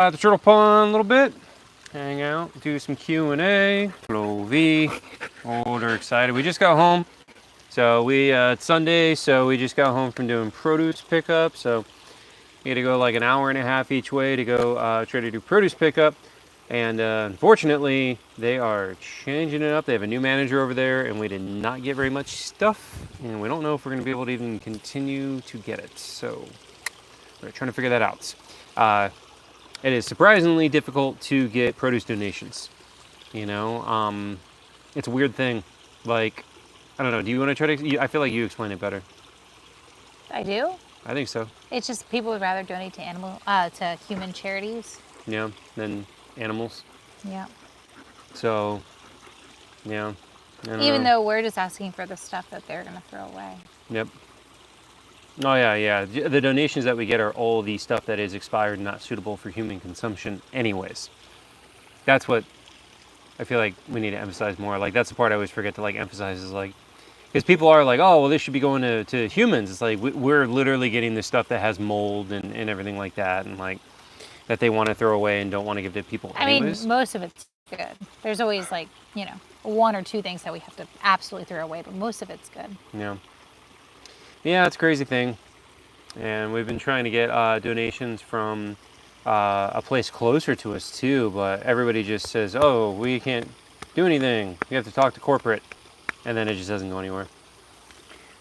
At the turtle pond a little bit, hang out, do some Q&A. Hello V, older excited. We just got home, so it's Sunday, so we just got home from doing produce pickup. So we had to go like an hour and a half each way to go try to do produce pickup. And unfortunately, they are changing it up. They have a new manager over there, and we did not get very much stuff, and we don't know if we're going to be able to even continue to get it. So we're trying to figure that out. It is surprisingly difficult to get produce donations. You know, it's a weird thing. Like, I don't know. Do you want to try to? I feel like you explain it better. I do? I think so. It's just people would rather donate to to human charities. Yeah, than animals. Yeah. So, yeah. Even though we're just asking for the stuff that they're gonna throw away. Yep. Oh yeah. The donations that we get are all the stuff that is expired and not suitable for human consumption anyways. That's what I feel like we need to emphasize more. Like, that's the part I always forget to like emphasize, is like, because people are like, oh, well, this should be going to humans. It's like, we're literally getting the stuff that has mold and everything like that, and like that they want to throw away and don't want to give to people anyways. I mean, most of it's good. There's always like, one or two things that we have to absolutely throw away, but most of it's good. Yeah, it's a crazy thing. And we've been trying to get donations from a place closer to us too, but everybody just says, oh, we can't do anything. You have to talk to corporate. And then it just doesn't go anywhere.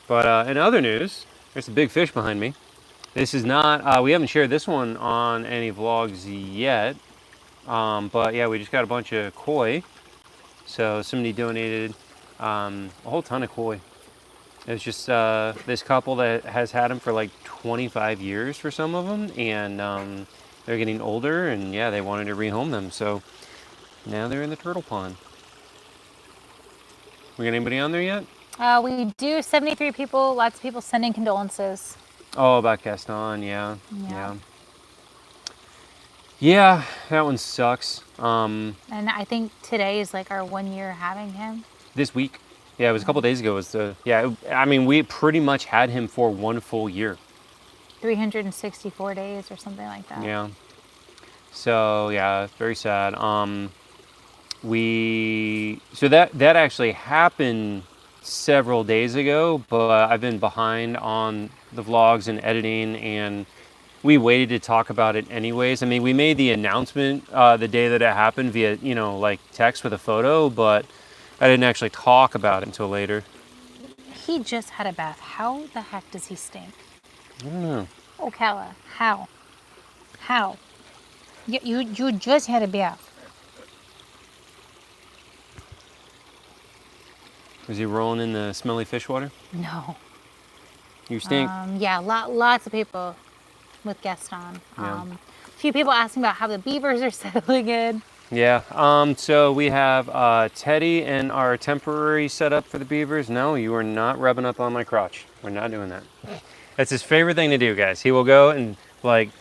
But in other news, there's a big fish behind me. This is not, we haven't shared this one on any vlogs yet. But yeah, we just got a bunch of koi. So somebody donated a whole ton of koi. It's just this couple that has had them for like 25 years for some of them, and they're getting older, and yeah, they wanted to rehome them, so now they're in the turtle pond. We got anybody on there yet? We do 73 people, lots of people sending condolences. Oh, about Gaston, yeah. Yeah, that one sucks. And I think today is like our 1 year having him. This week. Yeah, it was a couple days ago. I mean, we pretty much had him for 1 full year. 364 days or something like that. Yeah. So, yeah, it's very sad. So that actually happened several days ago, but I've been behind on the vlogs and editing, and we waited to talk about it anyways. I mean, we made the announcement the day that it happened via, like text with a photo, but I didn't actually talk about it until later. He just had a bath. How the heck does he stink? I don't know. Oh, Kala, how? You just had a bath. Is he rolling in the smelly fish water? No. You stink. Yeah, lots of people with Gaston. Yeah. A few people asking about how the beavers are settling in. Yeah, so we have Teddy and our temporary setup for the beavers. No, you are not rubbing up on my crotch. We're not doing that. That's his favorite thing to do, guys. He will go and like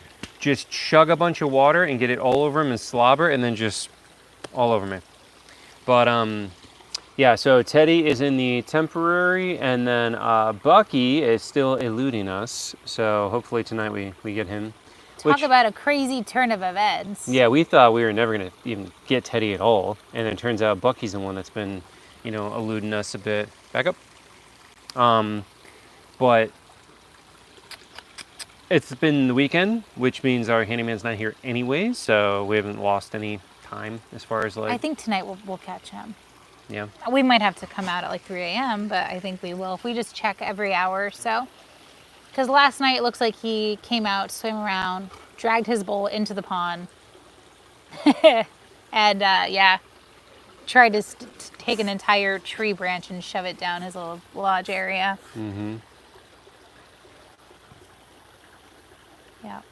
just chug a bunch of water and get it all over him and slobber, and then just all over me. But yeah, so Teddy is in the temporary, and then Bucky is still eluding us. So hopefully tonight we get him. Talk about a crazy turn of events. Yeah, we thought we were never going to even get Teddy at all. And it turns out Bucky's the one that's been, eluding us a bit. Back up. But it's been the weekend, which means our handyman's not here anyway. So we haven't lost any time as far as like... I think tonight we'll catch him. Yeah. We might have to come out at like 3 a.m., but I think we will if we just check every hour or so. Because last night it looks like he came out, swam around, dragged his bowl into the pond, and yeah, tried to take an entire tree branch and shove it down his little lodge area. Mm-hmm. Yeah.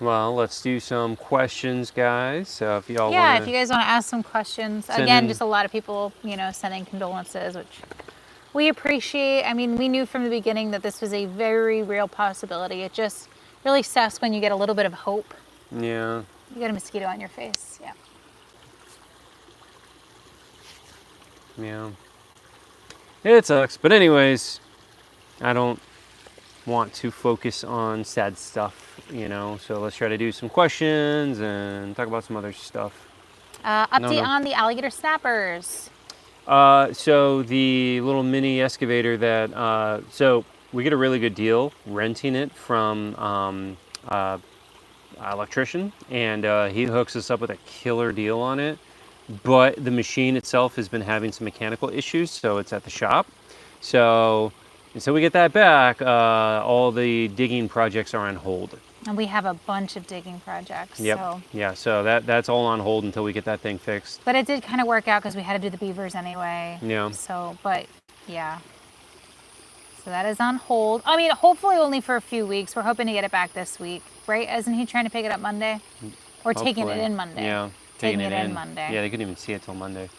Well, let's do some questions, guys. So if y'all if you guys want to ask some questions, again, just a lot of people, sending condolences, which we appreciate. I mean, we knew from the beginning that this was a very real possibility. It just really sucks when you get a little bit of hope. Yeah. You got a mosquito on your face. Yeah. Yeah. It sucks. But anyways, I don't want to focus on sad stuff, you know. So let's try to do some questions and talk about some other stuff. Update on the alligator snappers. So the little mini excavator that, so we get a really good deal renting it from electrician, and he hooks us up with a killer deal on it. But the machine itself has been having some mechanical issues, so it's at the shop. So until we get that back, all the digging projects are on hold. And we have a bunch of digging projects. Yep. So. Yeah, so that's all on hold until we get that thing fixed. But it did kind of work out because we had to do the beavers anyway. Yeah. So, but yeah. So that is on hold. I mean, hopefully only for a few weeks. We're hoping to get it back this week, right? Isn't he trying to pick it up Monday? Or Hopefully. Taking it in Monday? Yeah, taking it in Monday. Yeah, they couldn't even see it till Monday.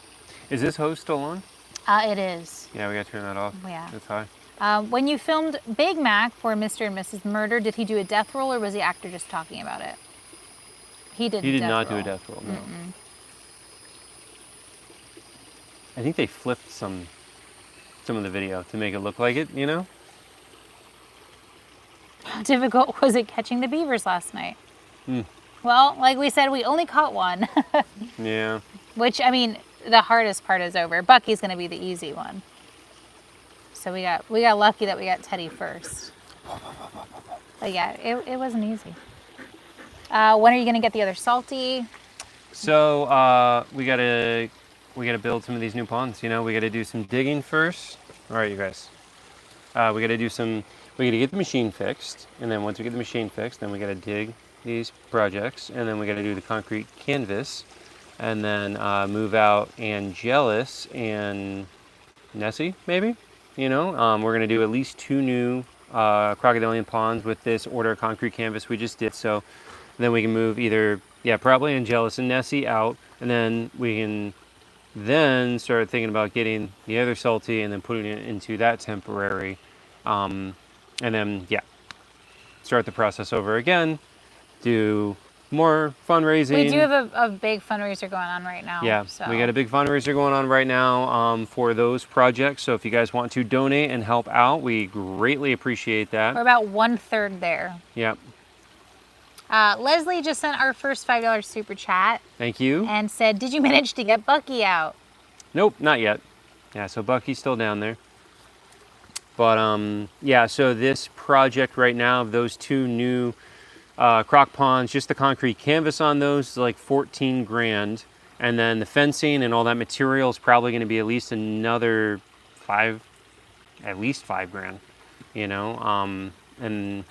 Is this hose still on? It is. Yeah, we gotta turn that off. Yeah. It's high. When you filmed Big Mac for Mr. and Mrs. Murder, did he do a death roll or was the actor just talking about it? He did. He did not roll. do a death roll. No. I think they flipped some of the video to make it look like it. You know. How difficult was it catching the beavers last night? Well, like we said, we only caught one. Yeah. Which, I mean, the hardest part is over. Bucky's going to be the easy one. So we got lucky that we got Teddy first. But yeah, it wasn't easy. When are you going to get the other salty? So we gotta build some of these new ponds. You know, we gotta do some digging first. All right, you guys. We gotta get the machine fixed, and then once we get the machine fixed, then we gotta dig these projects, and then we gotta do the concrete canvas, and then move out Angelus and Nessie, maybe. You know, we're gonna do at least 2 new crocodilian ponds with this order of concrete canvas we just did. So then we can move either, probably Angelus and Nessie out, and then we can then start thinking about getting the other salty and then putting it into that temporary, and then start the process over again, do more fundraising. We do have a big fundraiser going on right now. Yeah, so. we got a big fundraiser going on right now for those projects. So if you guys want to donate and help out, we greatly appreciate that. We're about 1/3 there. Yep. Leslie just sent our first $5 super chat. Thank you. And said, did you manage to get Bucky out? Nope, not yet. Yeah, so Bucky's still down there. But so this project right now of those 2 new croc ponds, just the concrete canvas on those is like 14 grand. And then the fencing and all that material is probably going to be at least another 5 grand, you know? And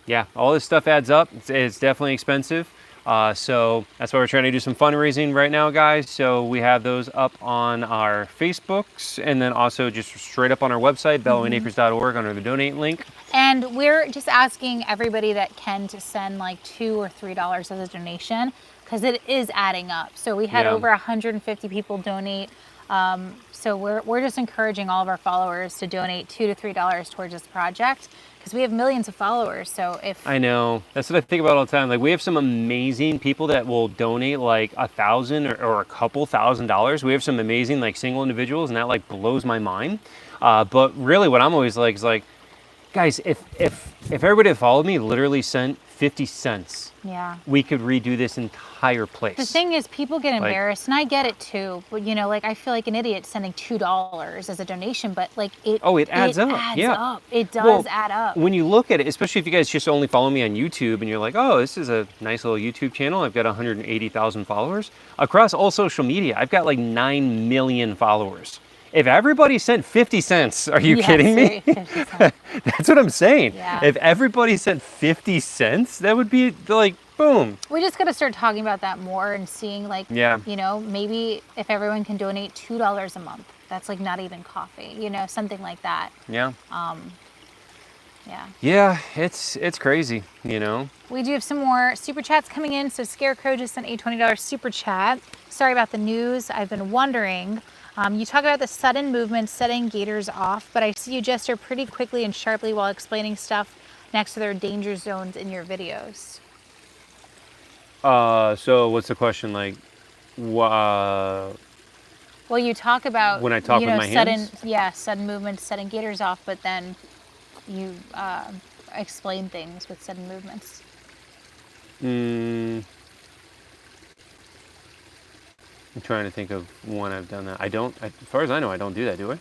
yeah, all this stuff adds up. It's definitely expensive. So that's why we're trying to do some fundraising right now, guys. So we have those up on our Facebooks, and then also just straight up on our website, bellowandacres.org, under the donate link. And we're just asking everybody that can to send like $2 or $3 as a donation, because it is adding up. So we had over 150 people donate. So we're just encouraging all of our followers to donate $2 to $3 towards this project, because we have millions of followers. So if I know, that's what I think about all the time. Like, we have some amazing people that will donate like $1,000 or a couple $1,000s. We have some amazing like single individuals, and that like blows my mind. But really, what I'm always like is like, guys, if everybody that followed me literally sent 50 cents, we could redo this entire place. The thing is, people get embarrassed, and I get it too. But you know, like, I feel like an idiot sending $2 as a donation, but like it adds up. It does add up. When you look at it, especially if you guys just only follow me on YouTube and you're like, oh, this is a nice little YouTube channel. I've got 180,000 followers across all social media. I've got like 9 million followers. If everybody sent 50 cents, are you kidding me? That's what I'm saying. Yeah. If everybody sent 50 cents, that would be like, boom. We just got to start talking about that more and seeing like, you know, maybe if everyone can donate $2 a month, that's like not even coffee, you know, something like that. Yeah. Yeah, it's crazy, you know. We do have some more super chats coming in. So Scarecrow just sent a $20 super chat. Sorry about the news. I've been wondering. You talk about the sudden movement setting gators off, but I see you gesture pretty quickly and sharply while explaining stuff next to their danger zones in your videos. So what's the question? Like, well, you talk about when I talk with my hands? Sudden movement setting gators off, but then you explain things with sudden movements? I'm trying to think of when I've done that. I don't, as far as I know, I don't do that, do I?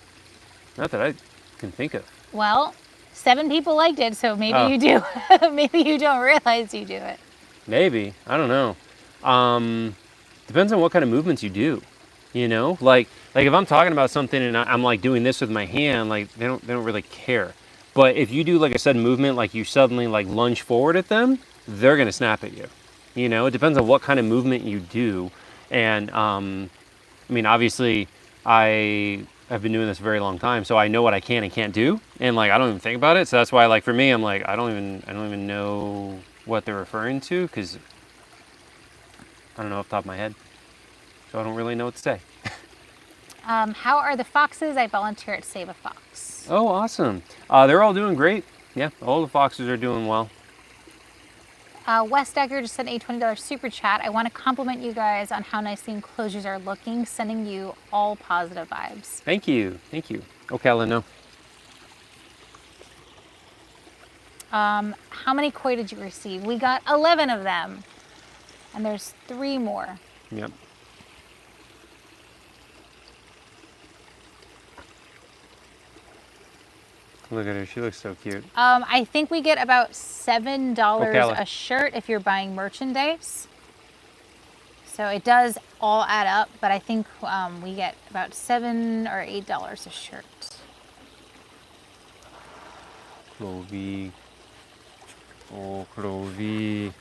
Not that I can think of. Well, 7 people liked it, so maybe Oh. you do. Maybe you don't realize you do it. Maybe. I don't know. Depends on what kind of movements you do. You know, like if I'm talking about something and I'm like doing this with my hand, like they don't really care. But if you do like a sudden movement, like you suddenly like lunge forward at them, they're gonna snap at you. You know, it depends on what kind of movement you do. And I mean, obviously, I have been doing this a very long time, so I know what I can and can't do, and like I don't even think about it. So that's why, like for me, I'm like I don't even know what they're referring to because I don't know off the top of my head, so I don't really know what to say. How are the foxes? I volunteer at Save a Fox. Oh, awesome! They're all doing great. Yeah, all the foxes are doing well. Wes Decker just sent a $20 super chat. I want to compliment you guys on how nice the enclosures are looking. Sending you all positive vibes. Thank you, thank you. Okay, I'll let know. How many koi did you receive? We got 11 of them, and there's 3 more. Yep. Look at her, she looks so cute. I think we get about $7 Okay, a shirt if you're buying merchandise. So it does all add up, but I think we get about $7 or $8 a shirt. Clovey. Oh, Clovey.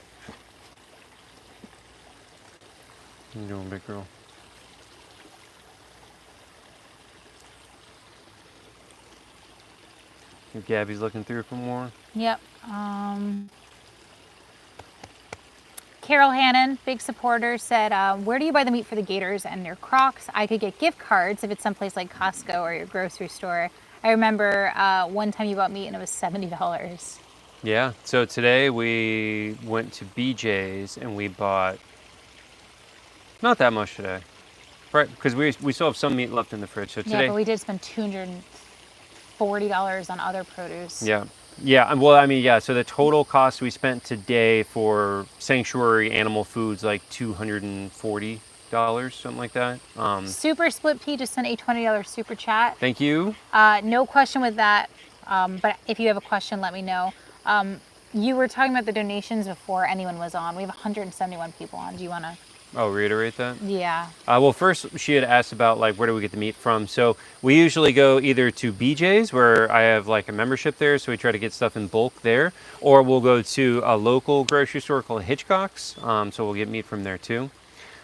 How you doing, big girl? Gabby's looking through for more. Yep. Carol Hannon, big supporter, said, where do you buy the meat for the gators and their Crocs? I could get gift cards if it's someplace like Costco or your grocery store. I remember one time you bought meat and it was $70. Yeah, so today we went to BJ's and we bought not that much today. Right, because we still have some meat left in the fridge. So today, Yeah, but we did spend $240 on other produce. Yeah. Yeah. Well, I mean, yeah. So the total cost we spent today for sanctuary animal foods like $240, something like that. Super Split P just sent a $20 super chat. Thank you. No question with that, but if you have a question, let me know. You were talking about the donations before anyone was on. We have 171 people on. Do you want to? Oh, reiterate that? Yeah. Well, first she had asked about like where do we get the meat from. So we usually go either to BJ's where I have like a membership there, so we try to get stuff in bulk there, or we'll go to a local grocery store called Hitchcock's. So we'll get meat from there too.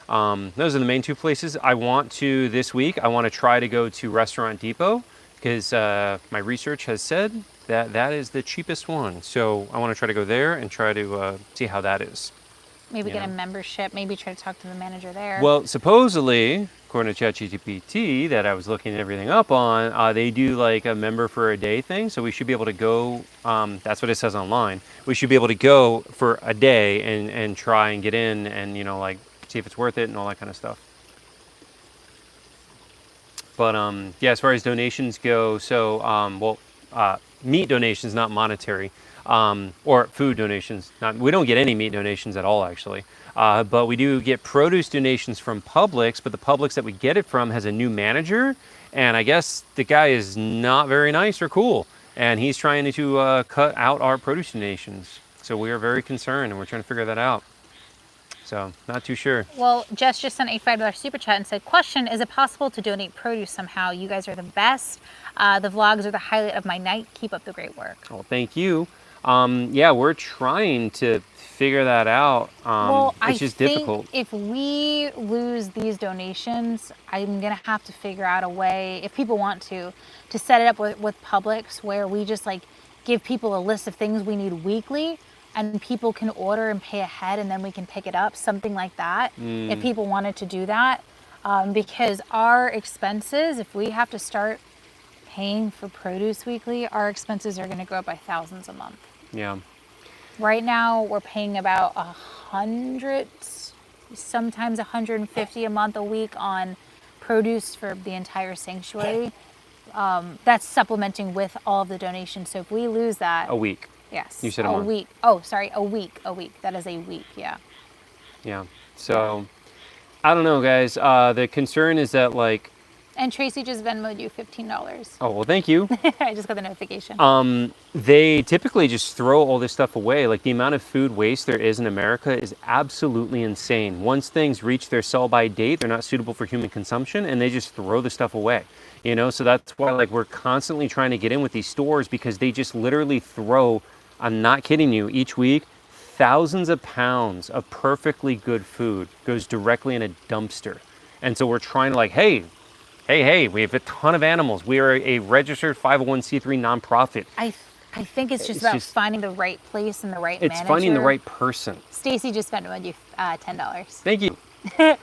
Those are the main 2 places. I want to this week. I want to try to go to Restaurant Depot because my research has said that that is the cheapest one. So I want to try to go there and try to see how that is. Maybe get a membership. Maybe try to talk to the manager there. Well, supposedly, according to ChatGPT, that I was looking everything up on, they do like a member for a day thing. So we should be able to go. That's what it says online. We should be able to go for a day and try and get in and like see if it's worth it and all that kind of stuff. But yeah, as far as donations go, so meat donations, not monetary. Or food donations. We don't get any meat donations at all, actually. But we do get produce donations from Publix, but the Publix that we get it from has a new manager, and I guess the guy is not very nice or cool, and he's trying to cut out our produce donations. So we are very concerned, and we're trying to figure that out. So, not too sure. Well, Jess just sent a $5 super chat and said, question, is it possible to donate produce somehow? You guys are the best. The vlogs are the highlight of my night. Keep up the great work. Well, thank you. Yeah, we're trying to figure that out. It's just difficult. If we lose these donations, I'm going to have to figure out a way, if people want to set it up with Publix where we just like give people a list of things we need weekly and people can order and pay ahead and then we can pick it up, something like that. If people wanted to do that, because our expenses, if we have to start paying for produce weekly, our expenses are going to go up by thousands a month. Yeah. Right now, we're paying about 100, sometimes 150 a month a week on produce for the entire sanctuary. that's supplementing with all of the donations. So if we lose that, A week. yes, You said a a month. week. Oh, sorry, a week. That is a week. Yeah. Yeah. So, I don't know, guys. The concern is that, like, And Tracy just Venmoed you $15. oh, well, thank you. I just got the notification. They typically just throw all this stuff away. Like, the amount of food waste there is in America is absolutely insane. Once things reach their sell-by date, they're not suitable for human consumption, and they just throw the stuff away. You know, so that's why, like, we're constantly trying to get in with these stores, because they just literally throw, I'm not kidding you, each week, thousands of pounds of perfectly good food goes directly in a dumpster. And so we're trying to, like, hey, we have a ton of animals. We are a registered 501c3 nonprofit. I think it's about finding the right place and the right manager. It's finding the right person. Stacy just Venmoed you $10. Thank you.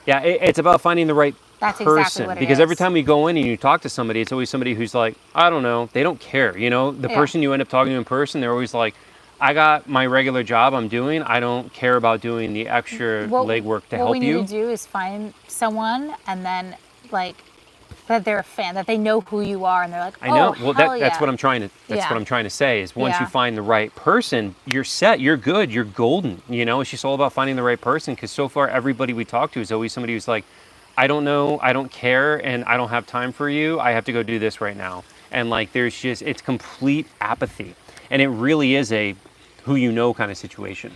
Yeah, it's about finding the right That's person. exactly what it Because is. every time we go in and you talk to somebody, it's always somebody who's like, I don't know, they don't care. You know, the person you end up talking to in person, they're always like, I got my regular job I'm doing. I don't care about doing the extra legwork to help you. What we need to do is find someone, and then, like, that they're a fan, that they know who you are, and they're like, oh, I know. Well, hell that's yeah. what I'm trying to. That's Yeah. what I'm trying to say. Is once Yeah. you find the right person, you're set. You're good. You're golden. You know, it's just all about finding the right person. Because so far, everybody we talk to is always somebody who's like, I don't know, I don't care, and I don't have time for you. I have to go do this right now. And like, there's just, it's complete apathy, and it really is a who you know kind of situation.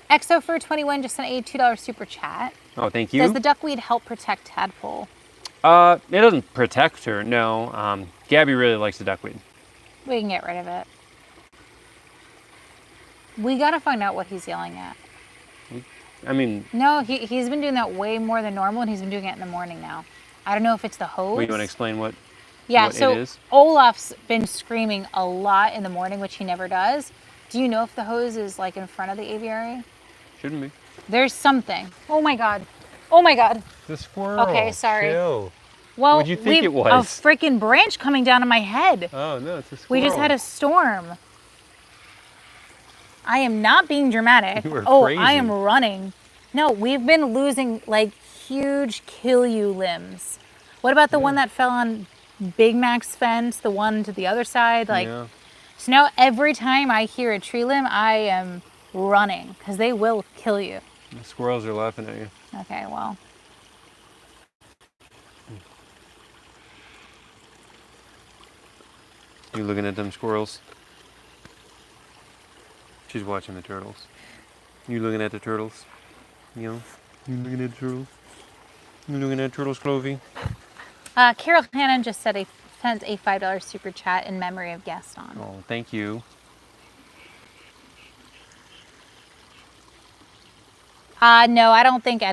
XO for 21 just sent a $2 super chat. Oh, thank you. Does the duckweed help protect tadpole? It doesn't protect her. No. Gabby really likes the duckweed. We can get rid of it. We gotta find out what he's yelling at. I mean, No, he's been doing that way more than normal, and he's been doing it in the morning now. I don't know if it's the hose. you want to explain what? Yeah, what so it is? Olaf's been screaming a lot in the morning, which he never does. Do you know if the hose is like in front of the aviary? Shouldn't be. There's something. Oh my god. Oh my god. The squirrel. Okay, sorry. Chill. Well, What'd you think it was? A freaking branch coming down on my head. Oh no, it's a squirrel. We just had a storm. I am not being dramatic. You are I crazy. am running. No, we've been losing like huge kill you limbs. What about the one that fell on Big Mac's fence, the one to the other side? Like, Yeah. so now every time I hear a tree limb, I am running because they will kill you. The squirrels are laughing at you. Okay, well. You looking at them squirrels? She's watching the turtles. You looking at the turtles? You know? You looking at the turtles? You looking at turtles, Clovey? Carol Hannon just sent a $5 super chat in memory of Gaston. Oh, thank you. No, I don't think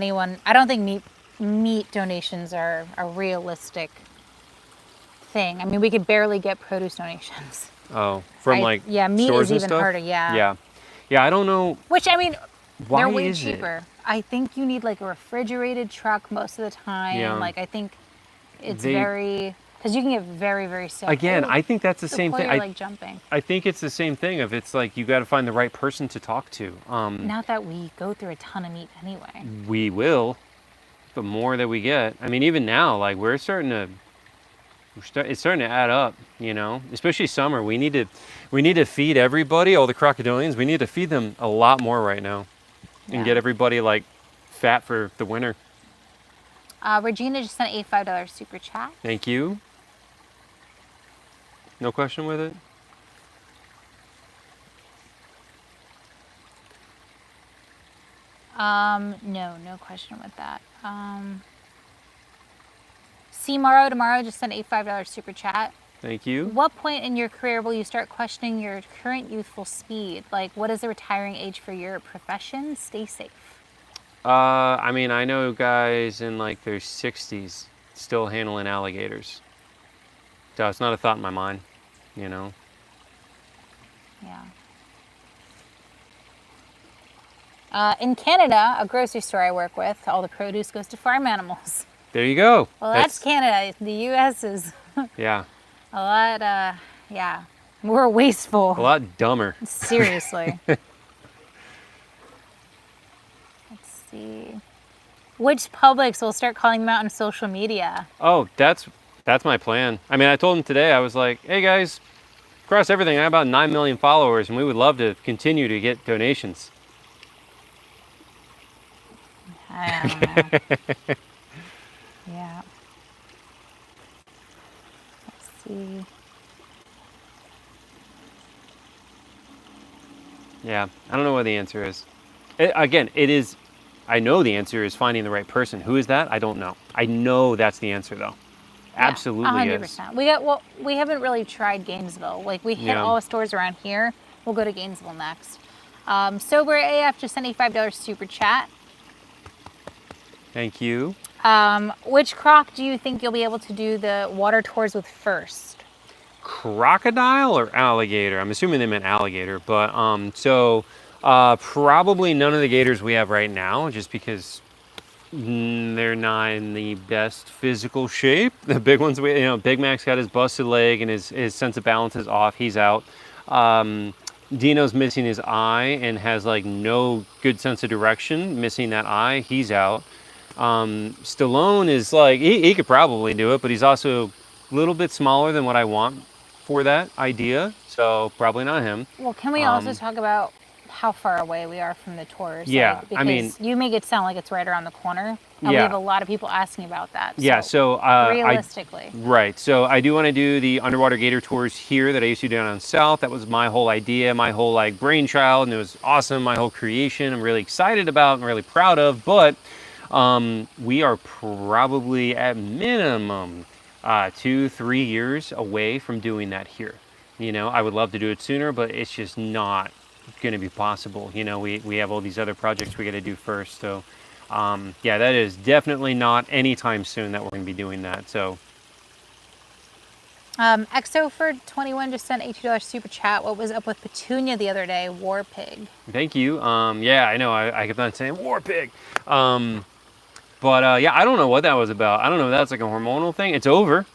meat donations are a realistic thing. I mean, we could barely get produce donations. Oh, from like yeah, meat stores is and even stuff? harder. Yeah. Yeah. I don't know. Which, I mean, Why they're way is it? cheaper. I think you need like a refrigerated truck most of the time. Yeah. Like, I think it's very, because you can get very, very sick. Again, I think that's the same thing. You're like jumping. I think it's the same thing. If it's like you got to find the right person to talk to. Not that we go through a ton of meat anyway. We will, the more that we get. I mean, even now, like it's starting to add up. You know, especially summer. We need to feed everybody, all the crocodilians. We need to feed them a lot more right now, and get everybody like fat for the winter. Regina just sent a $5 super chat. Thank you. No question with it? No question with that. C Morrow tomorrow just sent a $5 super chat. Thank you. What point in your career will you start questioning your current youthful speed? Like, what is the retiring age for your profession? Stay safe. I mean, I know guys in like their 60s still handling alligators. So it's not a thought in my mind, you know? Yeah. In Canada, a grocery store I work with, all the produce goes to farm animals. There you go. Well, that's Canada. The U.S. is yeah, a lot, more wasteful. a lot dumber. Seriously. Let's see. Which Publix will start calling them out on social media? Oh, that's That's my plan. I mean, I told him today, I was like, hey guys, across everything, I have about 9 million followers, and we would love to continue to get donations. I don't know. Yeah. Let's see. Yeah, I don't know what the answer is. Again, it is, I know the answer is finding the right person. Who is that? I don't know. I know that's the answer though. Yeah, Absolutely is. 100%. We haven't really tried Gainesville. Like we hit Yeah. all the stores around here. We'll go to Gainesville next. Sober AF just sent a $5 super chat. Thank you. Which croc do you think you'll be able to do the water tours with first? Crocodile or alligator? I'm assuming they meant alligator, but probably none of the gators we have right now, just because they're not in the best physical shape. The big ones, Big Mac's got his busted leg and his sense of balance is off. He's out. Dino's missing his eye and has like no good sense of direction. Missing that eye, he's out. Stallone is like, he could probably do it, but he's also a little bit smaller than what I want for that idea. So probably not him. Well, can we also talk about how far away we are from the tours? Yeah, like, because I mean, you make it sound like it's right around the corner, and we yeah. have a lot of people asking about that. Yeah, so realistically, right. So I do want to do the underwater gator tours here that I used to do down on South. That was my whole idea, my whole like brainchild, and it was awesome. My whole creation. I'm really excited about and really proud of. But we are probably at minimum 2-3 years away from doing that here. I would love to do it sooner, but it's just not going to be possible. We have all these other projects we got to do first. So yeah, that is definitely not anytime soon that we're going to be doing that. So EXO for 21 just sent a $2 super chat. What was up with Petunia the other day? War pig. thank you. Yeah, I know. I kept on saying war pig. But yeah, I don't know what that was about. I don't know if that's like a hormonal thing. It's over.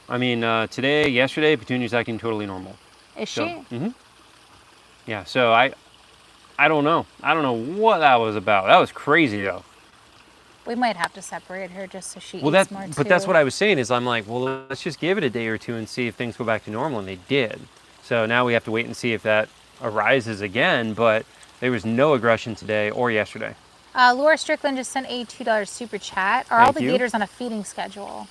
I mean, today, yesterday, Petunia's acting totally normal. Is she? Mm-hmm. Yeah, so I don't know. I don't know what that was about. That was crazy though. We might have to separate her just so she eats more too. But that's what I was saying is I'm like, well, let's just give it a day or two and see if things go back to normal, and they did. So now we have to wait and see if that arises again, but there was no aggression today or yesterday. Laura Strickland just sent a $2 super chat. Are all the gators on a feeding schedule?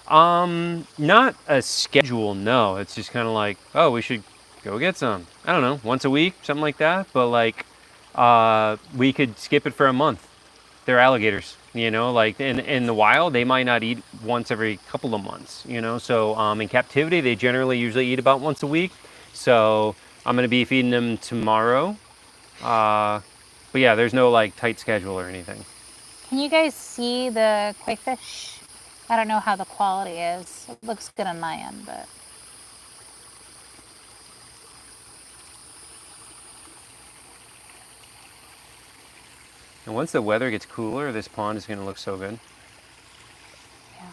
Not a schedule, no. It's just kind of like, oh, we should go get some. I don't know, once a week, something like that. But like, we could skip it for a month. They're alligators, like in the wild, they might not eat once every couple of months, So in captivity, they generally usually eat about once a week. So I'm going to be feeding them tomorrow. But yeah, there's no like tight schedule or anything. Can you guys see the koi fish? I don't know how the quality is. It looks good on my end, but. And once the weather gets cooler, this pond is going to look so good. Yeah.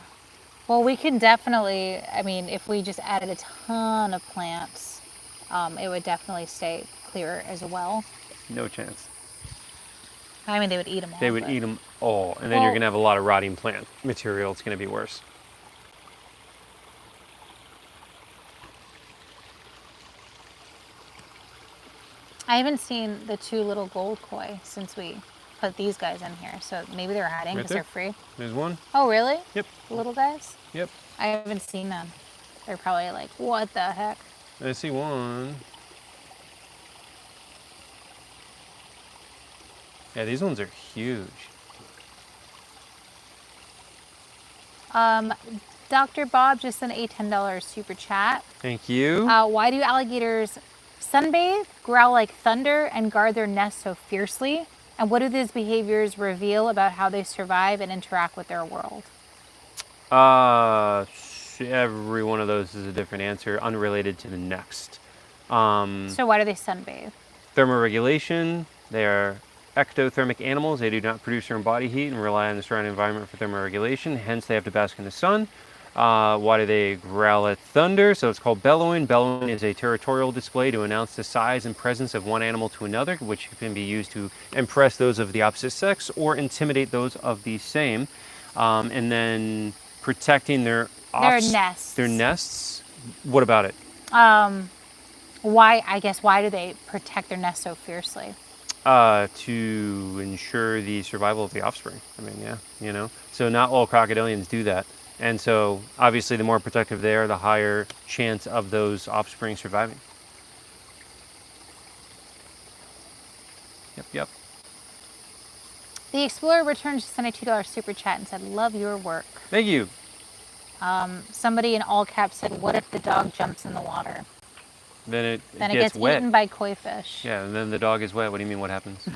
Well, we can definitely, I mean, if we just added a ton of plants, it would definitely stay clear as well. No chance. I mean, they would eat them all. They would eat them all, and then you're going to have a lot of rotting plant material. It's going to be worse. I haven't seen the 2 little gold koi since we put these guys in here, so maybe they're hiding because they're free. There's one. Oh, really? Yep. The little guys? Yep. I haven't seen them. They're probably like, what the heck? I see one. Yeah, these ones are huge. Dr. Bob just sent a $10 super chat. Thank you. Why do alligators sunbathe, growl like thunder, and guard their nests so fiercely? And what do these behaviors reveal about how they survive and interact with their world? Every one of those is a different answer, unrelated to the next. So why do they sunbathe? Thermoregulation. They are ectothermic animals. They do not produce their own body heat and rely on the surrounding environment for thermoregulation. Hence, they have to bask in the sun. Why do they growl at thunder? So it's called bellowing. Bellowing is a territorial display to announce the size and presence of one animal to another, which can be used to impress those of the opposite sex or intimidate those of the same. And then protecting their They're nests. They're nests? What about it? Why do they protect their nest so fiercely? To ensure the survival of the offspring. I mean, yeah, you know. So not all crocodilians do that. And so obviously the more protective they are, the higher chance of those offspring surviving. Yep. The Explorer returned to send a $2 super chat and said, "Love your work." Thank you. Somebody in all caps said, "What if the dog jumps in the water?" Then it Then it gets gets wet. eaten by koi fish. Yeah, and then the dog is wet. What do you mean, what happens?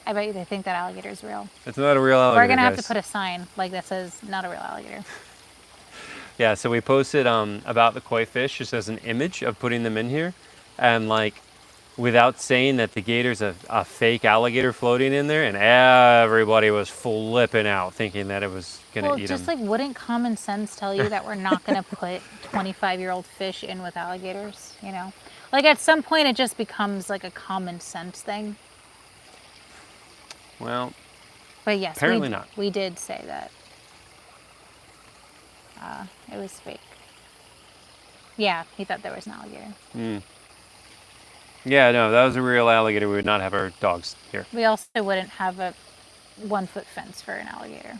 I bet you they think that alligator is real. It's not a real alligator, We're going to have to guys. put a sign like that says, "Not a real alligator." Yeah, so we posted about the koi fish just as an image of putting them in here. And like, without saying that the gator's a fake alligator floating in there, and everybody was flipping out thinking that it was going to eat just them. like, wouldn't common sense tell you that we're not going to put 25-year-old fish in with alligators, you know? Like, at some point, it just becomes like a common sense thing. Well, But yes, apparently not. We did say that it was fake. Yeah, he thought there was an alligator. Yeah, no, that was a real alligator. We would not have our dogs here. We also wouldn't have a 1-foot fence for an alligator.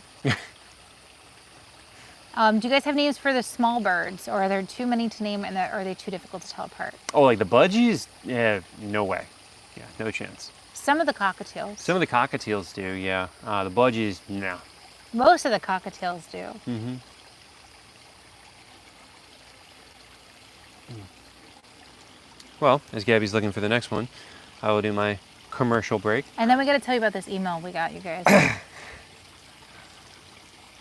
Do you guys have names for the small birds, or are there too many to name, and are they too difficult to tell apart? Oh, like the budgies? Yeah, no way. Yeah, no chance. Some of the cockatiels. Some of the cockatiels do, yeah. The budgies, no. Most of the cockatiels do. Mm-hmm. Well, as Gabby's looking for the next one, I will do my commercial break. And then we got to tell you about this email we got, you guys.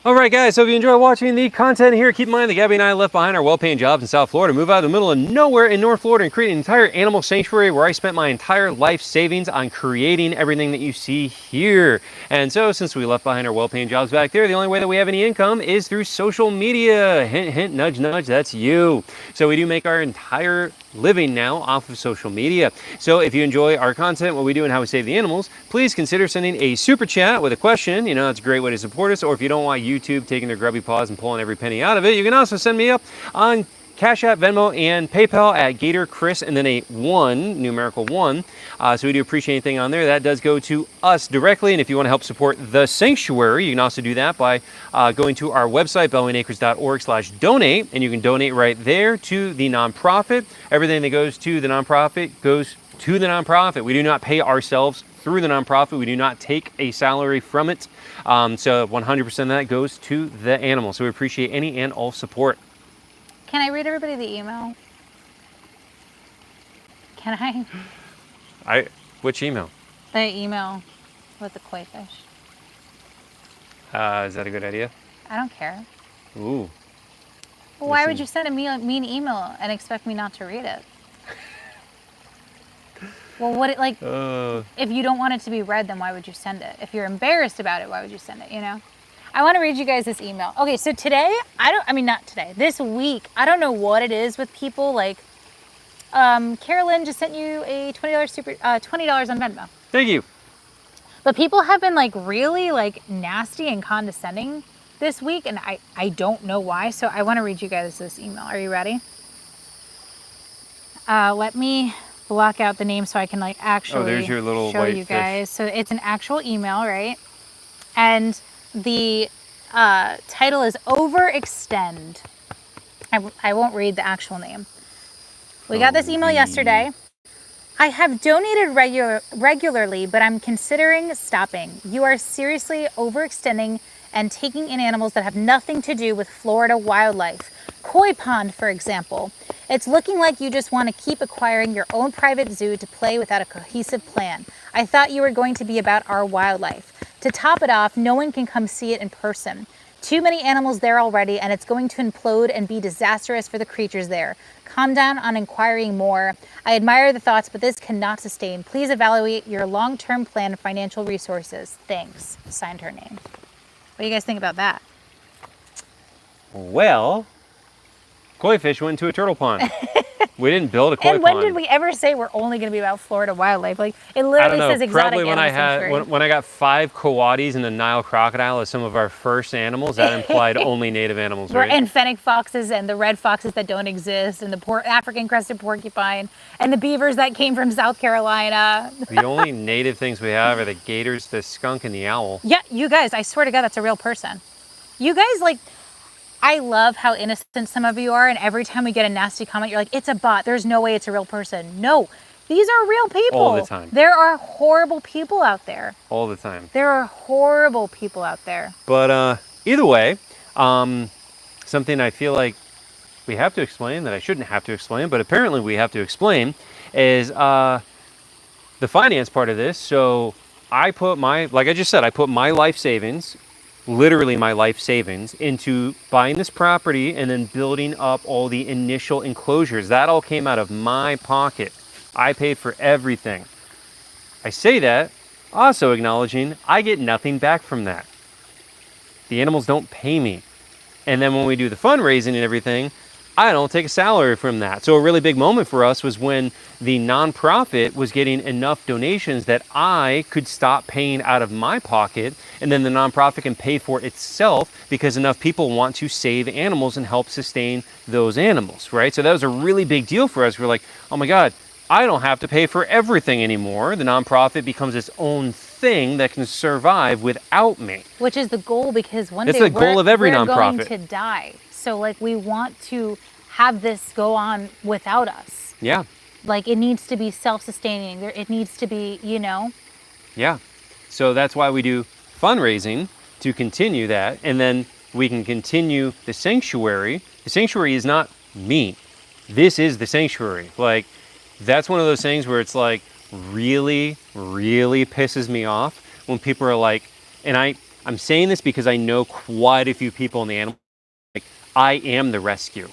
All right, guys, so if you enjoy watching the content here, keep in mind that Gabby and I left behind our well-paying jobs in South Florida, move out of the middle of nowhere in North Florida, and create an entire animal sanctuary where I spent my entire life savings on creating everything that you see here. And so, since we left behind our well-paying jobs back there, the only way that we have any income is through social media. Hint, hint, nudge, nudge, that's you. So we do make our entire living now off of social media. So if you enjoy our content, what we do and how we save the animals, please consider sending a super chat with a question. You know, it's a great way to support us. Or if you don't want YouTube taking their grubby paws and pulling every penny out of it, you can also send me up on Cash App, Venmo, and PayPal at GatorChris, and then a 1, numerical 1. So we do appreciate anything on there. That does go to us directly, and if you want to help support the sanctuary, you can also do that by going to our website, bellwingacres.org/donate, and you can donate right there to the nonprofit. Everything that goes to the nonprofit goes to the nonprofit. We do not pay ourselves through the nonprofit. We do not take a salary from it. So 100% of that goes to the animal. So we appreciate any and all support. Can I read everybody the email? Can I? Which email? The email with the koi fish. Is that a good idea? I don't care. Ooh. Well, why would you send a mean email and expect me not to read it? Well, if you don't want it to be read, then why would you send it? If you're embarrassed about it, why would you send it, you know? I want to read you guys this email. Okay, so today, not today, this week, I don't know what it is with people. Like, Carolyn just sent you a $20 on Venmo. Thank you. But people have been like really like nasty and condescending this week, and I don't know why. So I want to read you guys this email. Are you ready? Let me block out the name so I can like actually there's your little show white you guys. So it's an actual email, right? And the title is Overextend. I won't read the actual name. We got this email yesterday. I have donated regularly, but I'm considering stopping. You are seriously overextending and taking in animals that have nothing to do with Florida wildlife. Koi pond, for example. It's looking like you just want to keep acquiring your own private zoo to play without a cohesive plan. I thought you were going to be about our wildlife. To top it off, no one can come see it in person. Too many animals there already, and it's going to implode and be disastrous for the creatures there. Calm down on inquiring more. I admire the thoughts, but this cannot sustain. Please evaluate your long-term plan and financial resources. Thanks. Signed, her name. What do you guys think about that? Well, koi fish went into a turtle pond. We didn't build a koi And when pond. did we ever say we're only going to be about Florida wildlife? Like, it I don't literally know. says exotic Probably when I animal had sanctuary. when I got 5 coatis and a Nile crocodile as some of our first animals, that implied only native animals, right? And fennec foxes and the red foxes that don't exist and the African crested porcupine and the beavers that came from South Carolina. The only native things we have are the gators, the skunk, and the owl. Yeah, you guys, I swear to God, that's a real person. You guys, like, I love how innocent some of you are, and every time we get a nasty comment, you're like, it's a bot. There's no way it's a real person. No, these are real people. All the time. There are horrible people out there. All the time. There are horrible people out there. But either way, something I feel like we have to explain that I shouldn't have to explain, but apparently we have to explain is the finance part of this. So I put like I just said, I put my life savings, literally my life savings, into buying this property and then building up all the initial enclosures. That all came out of my pocket. I paid for everything. I say that also acknowledging I get nothing back from that. The animals don't pay me. And then when we do the fundraising and everything, I don't take a salary from that. So a really big moment for us was when the nonprofit was getting enough donations that I could stop paying out of my pocket, and then the nonprofit can pay for itself because enough people want to save animals and help sustain those animals, right? So that was a really big deal for us. We're like, oh my God, I don't have to pay for everything anymore. The nonprofit becomes its own thing that can survive without me. Which is the goal, because one It's day the goal of every we're going nonprofit. to die. So, like, we want to have this go on without us. Yeah. Like, it needs to be self-sustaining. It needs to be, you know. Yeah. So that's why we do fundraising, to continue that. And then we can continue the sanctuary. The sanctuary is not me. This is the sanctuary. Like, that's one of those things where it's like really, really pisses me off when people are like, and I'm saying this because I know quite a few people in the animal, like, I am the rescue.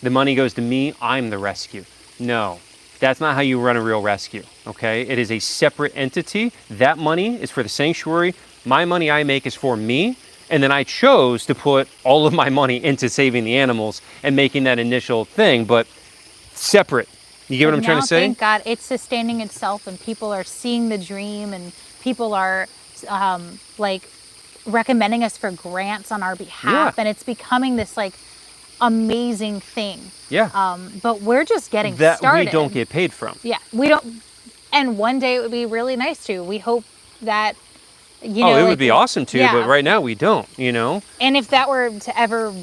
The money goes to me, I'm the rescue. No, that's not how you run a real rescue, okay? It is a separate entity. That money is for the sanctuary. My money I make is for me. And then I chose to put all of my money into saving the animals and making that initial thing, but separate. You get what I'm trying to say? Thank God it's sustaining itself, and people are seeing the dream, and people are like recommending us for grants on our behalf, and it's becoming this like amazing thing. Yeah. But we're just getting that started. we don't get paid from. Yeah, we don't. And one day it would be really nice to. We hope that, you know. Oh, it like, would be awesome to, yeah. but right now we don't, you know? And if that were to ever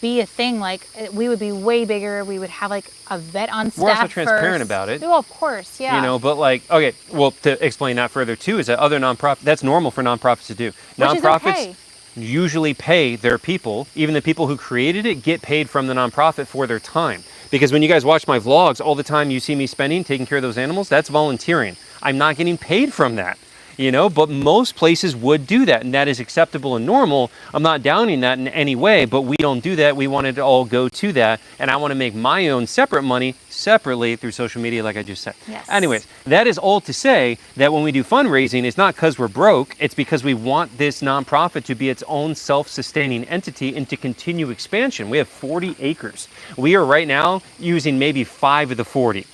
be a thing, like, we would be way bigger. We would have like a vet on staff. We're also transparent first. about it. Well, of course, yeah. You know, but like, okay, well, to explain that further too, is that other nonprofits, that's normal for nonprofits to do. Nonprofits usually pay their people, even the people who created it get paid from the nonprofit for their time. Because when you guys watch my vlogs, all the time you see me spending taking care of those animals, that's volunteering. I'm not getting paid from that. You know, but most places would do that, and that is acceptable and normal. I'm not downing that in any way, but we don't do that. We want it to all go to that, and I want to make my own separate money separately through social media, like I just said. Yes. Anyways, that is all to say that when we do fundraising, it's not because we're broke. It's because we want this nonprofit to be its own self-sustaining entity and to continue expansion. We have 40 acres. We are right now using maybe 5 of the 40.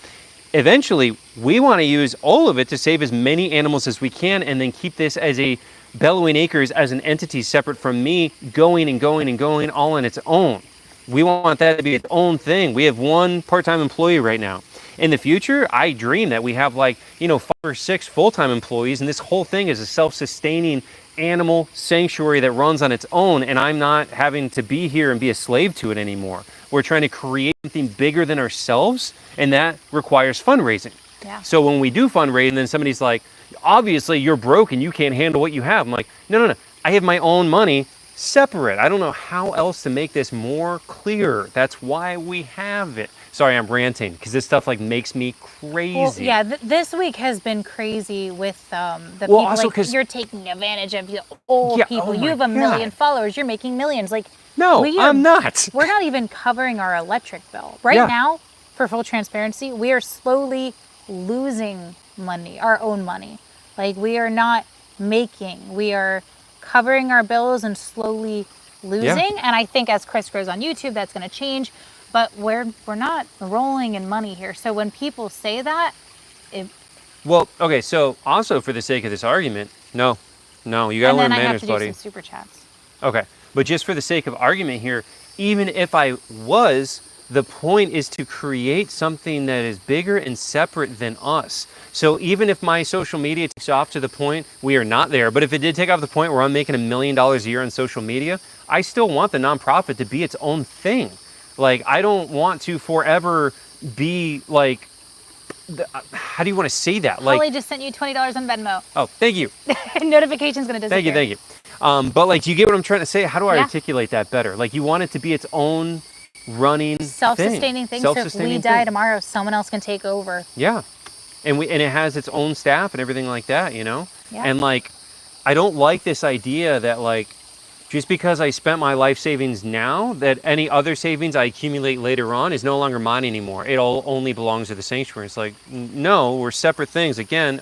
Eventually, we want to use all of it to save as many animals as we can, and then keep this as a Bellowing Acres as an entity separate from me, going and going and going all on its own. We want that to be its own thing. We have 1 part-time employee right now. In the future, I dream that we have 5 or 6 full-time employees, and this whole thing is a self-sustaining animal sanctuary that runs on its own, and I'm not having to be here and be a slave to it anymore. We're trying to create something bigger than ourselves, and that requires fundraising. Yeah. So when we do fundraising, then somebody's like, obviously you're broke and you can't handle what you have. I'm like, no. I have my own money separate. I don't know how else to make this more clear. That's why we have it. Sorry, I'm ranting because this stuff makes me crazy. Well, yeah, this week has been crazy with the well, people. Also, you're taking advantage of the old people. Oh You have a million followers. You're making millions. No, I'm not. We're not even covering our electric bill right now. For full transparency, we are slowly losing money, our own money. We are not making. We are covering our bills and slowly losing. And I think as Chris grows on YouTube, that's going to change. but we're not rolling in money here. So when people say that, it, Well, okay, so also for the sake of this argument, no, you gotta and then learn I have manners, to do buddy. some super chats. Okay, but just for the sake of argument here, even if I was, the point is to create something that is bigger and separate than us. So even if my social media takes off to the point we are not there, but if it did take off the point where I'm making $1 million a year on social media, I still want the nonprofit to be its own thing. Like, I don't want to forever be like, how do you want to say that? Like, Holly just sent you $20 on Venmo. oh, thank you. Notification's gonna disappear. Thank you. But like, you get what I'm trying to say? How do I Yeah. articulate that better? Like, you want it to be its own running Self-sustaining thing. So if we die tomorrow, someone else can take over. Yeah. And it has its own staff and everything like that, you know? Yeah. And like, I don't like this idea that like, just because I spent my life savings now, that any other savings I accumulate later on is no longer mine anymore. It all only belongs to the sanctuary. It's like, no, we're separate things again.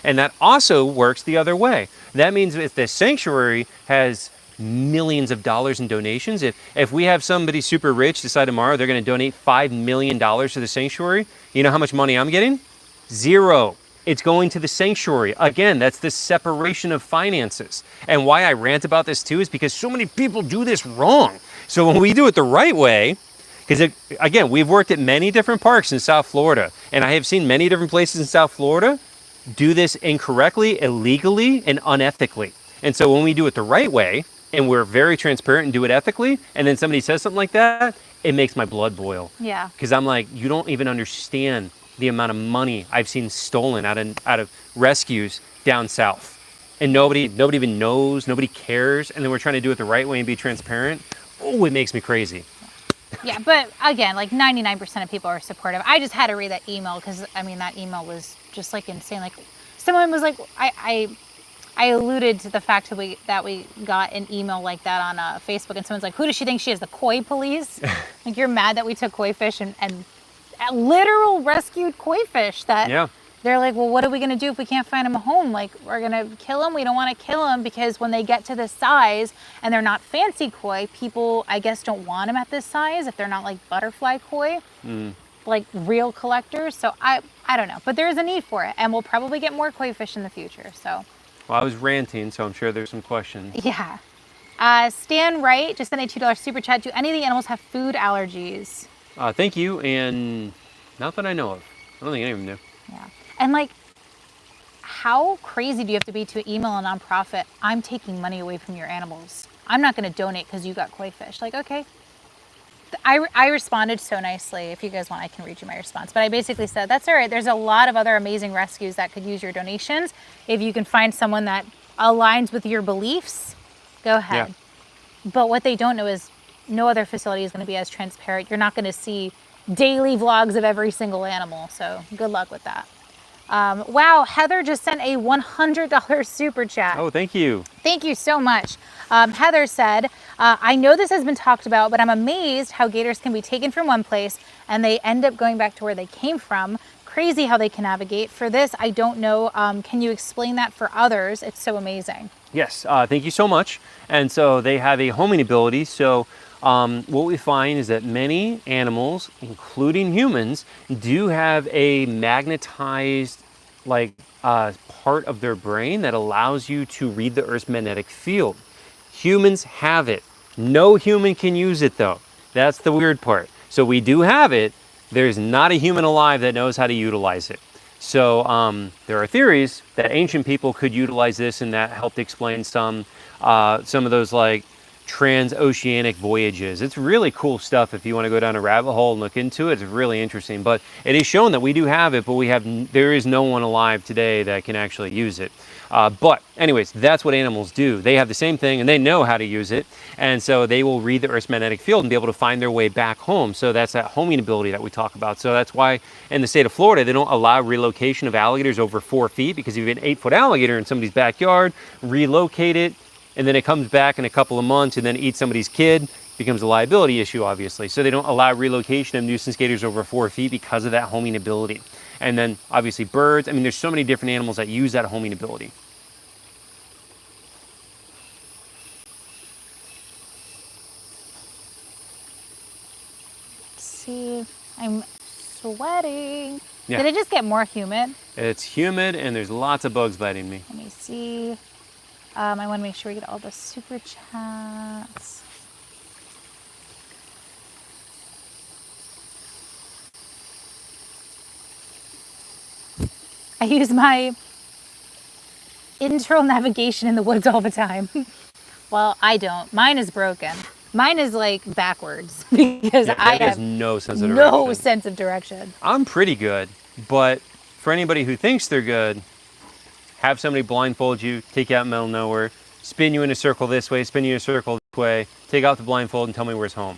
And that also works the other way. That means if the sanctuary has millions of dollars in donations, if we have somebody super rich decide tomorrow they're going to donate $5 million to the sanctuary, you know how much money I'm getting? Zero. It's going to the sanctuary. Again, that's the separation of finances. And why I rant about this too is because so many people do this wrong. So when we do it the right way, because again, we've worked at many different parks in South Florida, and I have seen many different places in South Florida do this incorrectly, illegally, and unethically. And so when we do it the right way, and we're very transparent and do it ethically, and then somebody says something like that, it makes my blood boil. Yeah. Because I'm like, you don't even understand the amount of money I've seen stolen out of rescues down south. And nobody even knows, nobody cares, and then we're trying to do it the right way and be transparent. Oh, it makes me crazy. Yeah, but again, like 99% of people are supportive. I just had to read that email because, I mean, that email was just like insane. Like, someone was like, I alluded to the fact that we got an email like that on Facebook, and someone's like, who does she think she is, the koi police? Like, you're mad that we took koi fish and literal rescued koi fish that Yeah. they're like, well, what are we going to do if we can't find them a home? Like, we're going to kill them. We don't want to kill them because when they get to this size and they're not fancy koi, people, I guess, don't want them at this size if they're not like butterfly koi, like real collectors. So I don't know, but there is a need for it, and we'll probably get more koi fish in the future. So. Well, I was ranting, so I'm sure there's some questions. Yeah. Stan Wright just sent a $2 super chat. Do any of the animals have food allergies? Thank you, and not that I know of. I don't think any of them do. Yeah. And like, how crazy do you have to be to email a nonprofit, I'm taking money away from your animals. I'm not going to donate because you got koi fish. Like, okay. I responded so nicely. If you guys want, I can read you my response. But I basically said, that's all right. There's a lot of other amazing rescues that could use your donations. If you can find someone that aligns with your beliefs, go ahead. Yeah. But what they don't know is no other facility is going to be as transparent. You're not going to see daily vlogs of every single animal. So good luck with that. Wow, Heather just sent a $100 super chat. Oh, thank you. Thank you so much. Heather said, I know this has been talked about, but I'm amazed how gators can be taken from one place and they end up going back to where they came from. Crazy how they can navigate. For this, I don't know. Can you explain that for others? It's so amazing. Yes, thank you so much. And so they have a homing ability. So what we find is that many animals, including humans, do have a magnetized part of their brain that allows you to read the Earth's magnetic field. Humans have it. No human can use it though. That's the weird part. So we do have it. There's not a human alive that knows how to utilize it. So there are theories that ancient people could utilize this, and that helped explain some of those like transoceanic voyages. It's really cool stuff. If you want to go down a rabbit hole and look into it, it's really interesting. But it is shown that we do have it, but there is no one alive today that can actually use it. But anyways, that's what animals do. They have the same thing and they know how to use it. And so they will read the Earth's magnetic field and be able to find their way back home. So that's that homing ability that we talk about. So that's why in the state of Florida, they don't allow relocation of alligators over 4 feet, because if you have an 8-foot alligator in somebody's backyard, relocate it, and then it comes back in a couple of months and then eats somebody's kid, becomes a liability issue, obviously. So they don't allow relocation of nuisance gators over 4 feet because of that homing ability. And then obviously birds. I mean, there's so many different animals that use that homing ability. see. I'm sweating. Yeah. Did it just get more humid? It's humid and there's lots of bugs biting me. Let me see. I want to make sure we get all the super chats. I use my internal navigation in the woods all the time. Well, I don't. Mine is broken. Mine is like backwards because I have no sense of no direction. sense of direction. I'm pretty good, but for anybody who thinks they're good, have somebody blindfold you, take you out in the middle of nowhere, spin you in a circle this way, spin you in a circle this way, take out the blindfold and tell me where's home.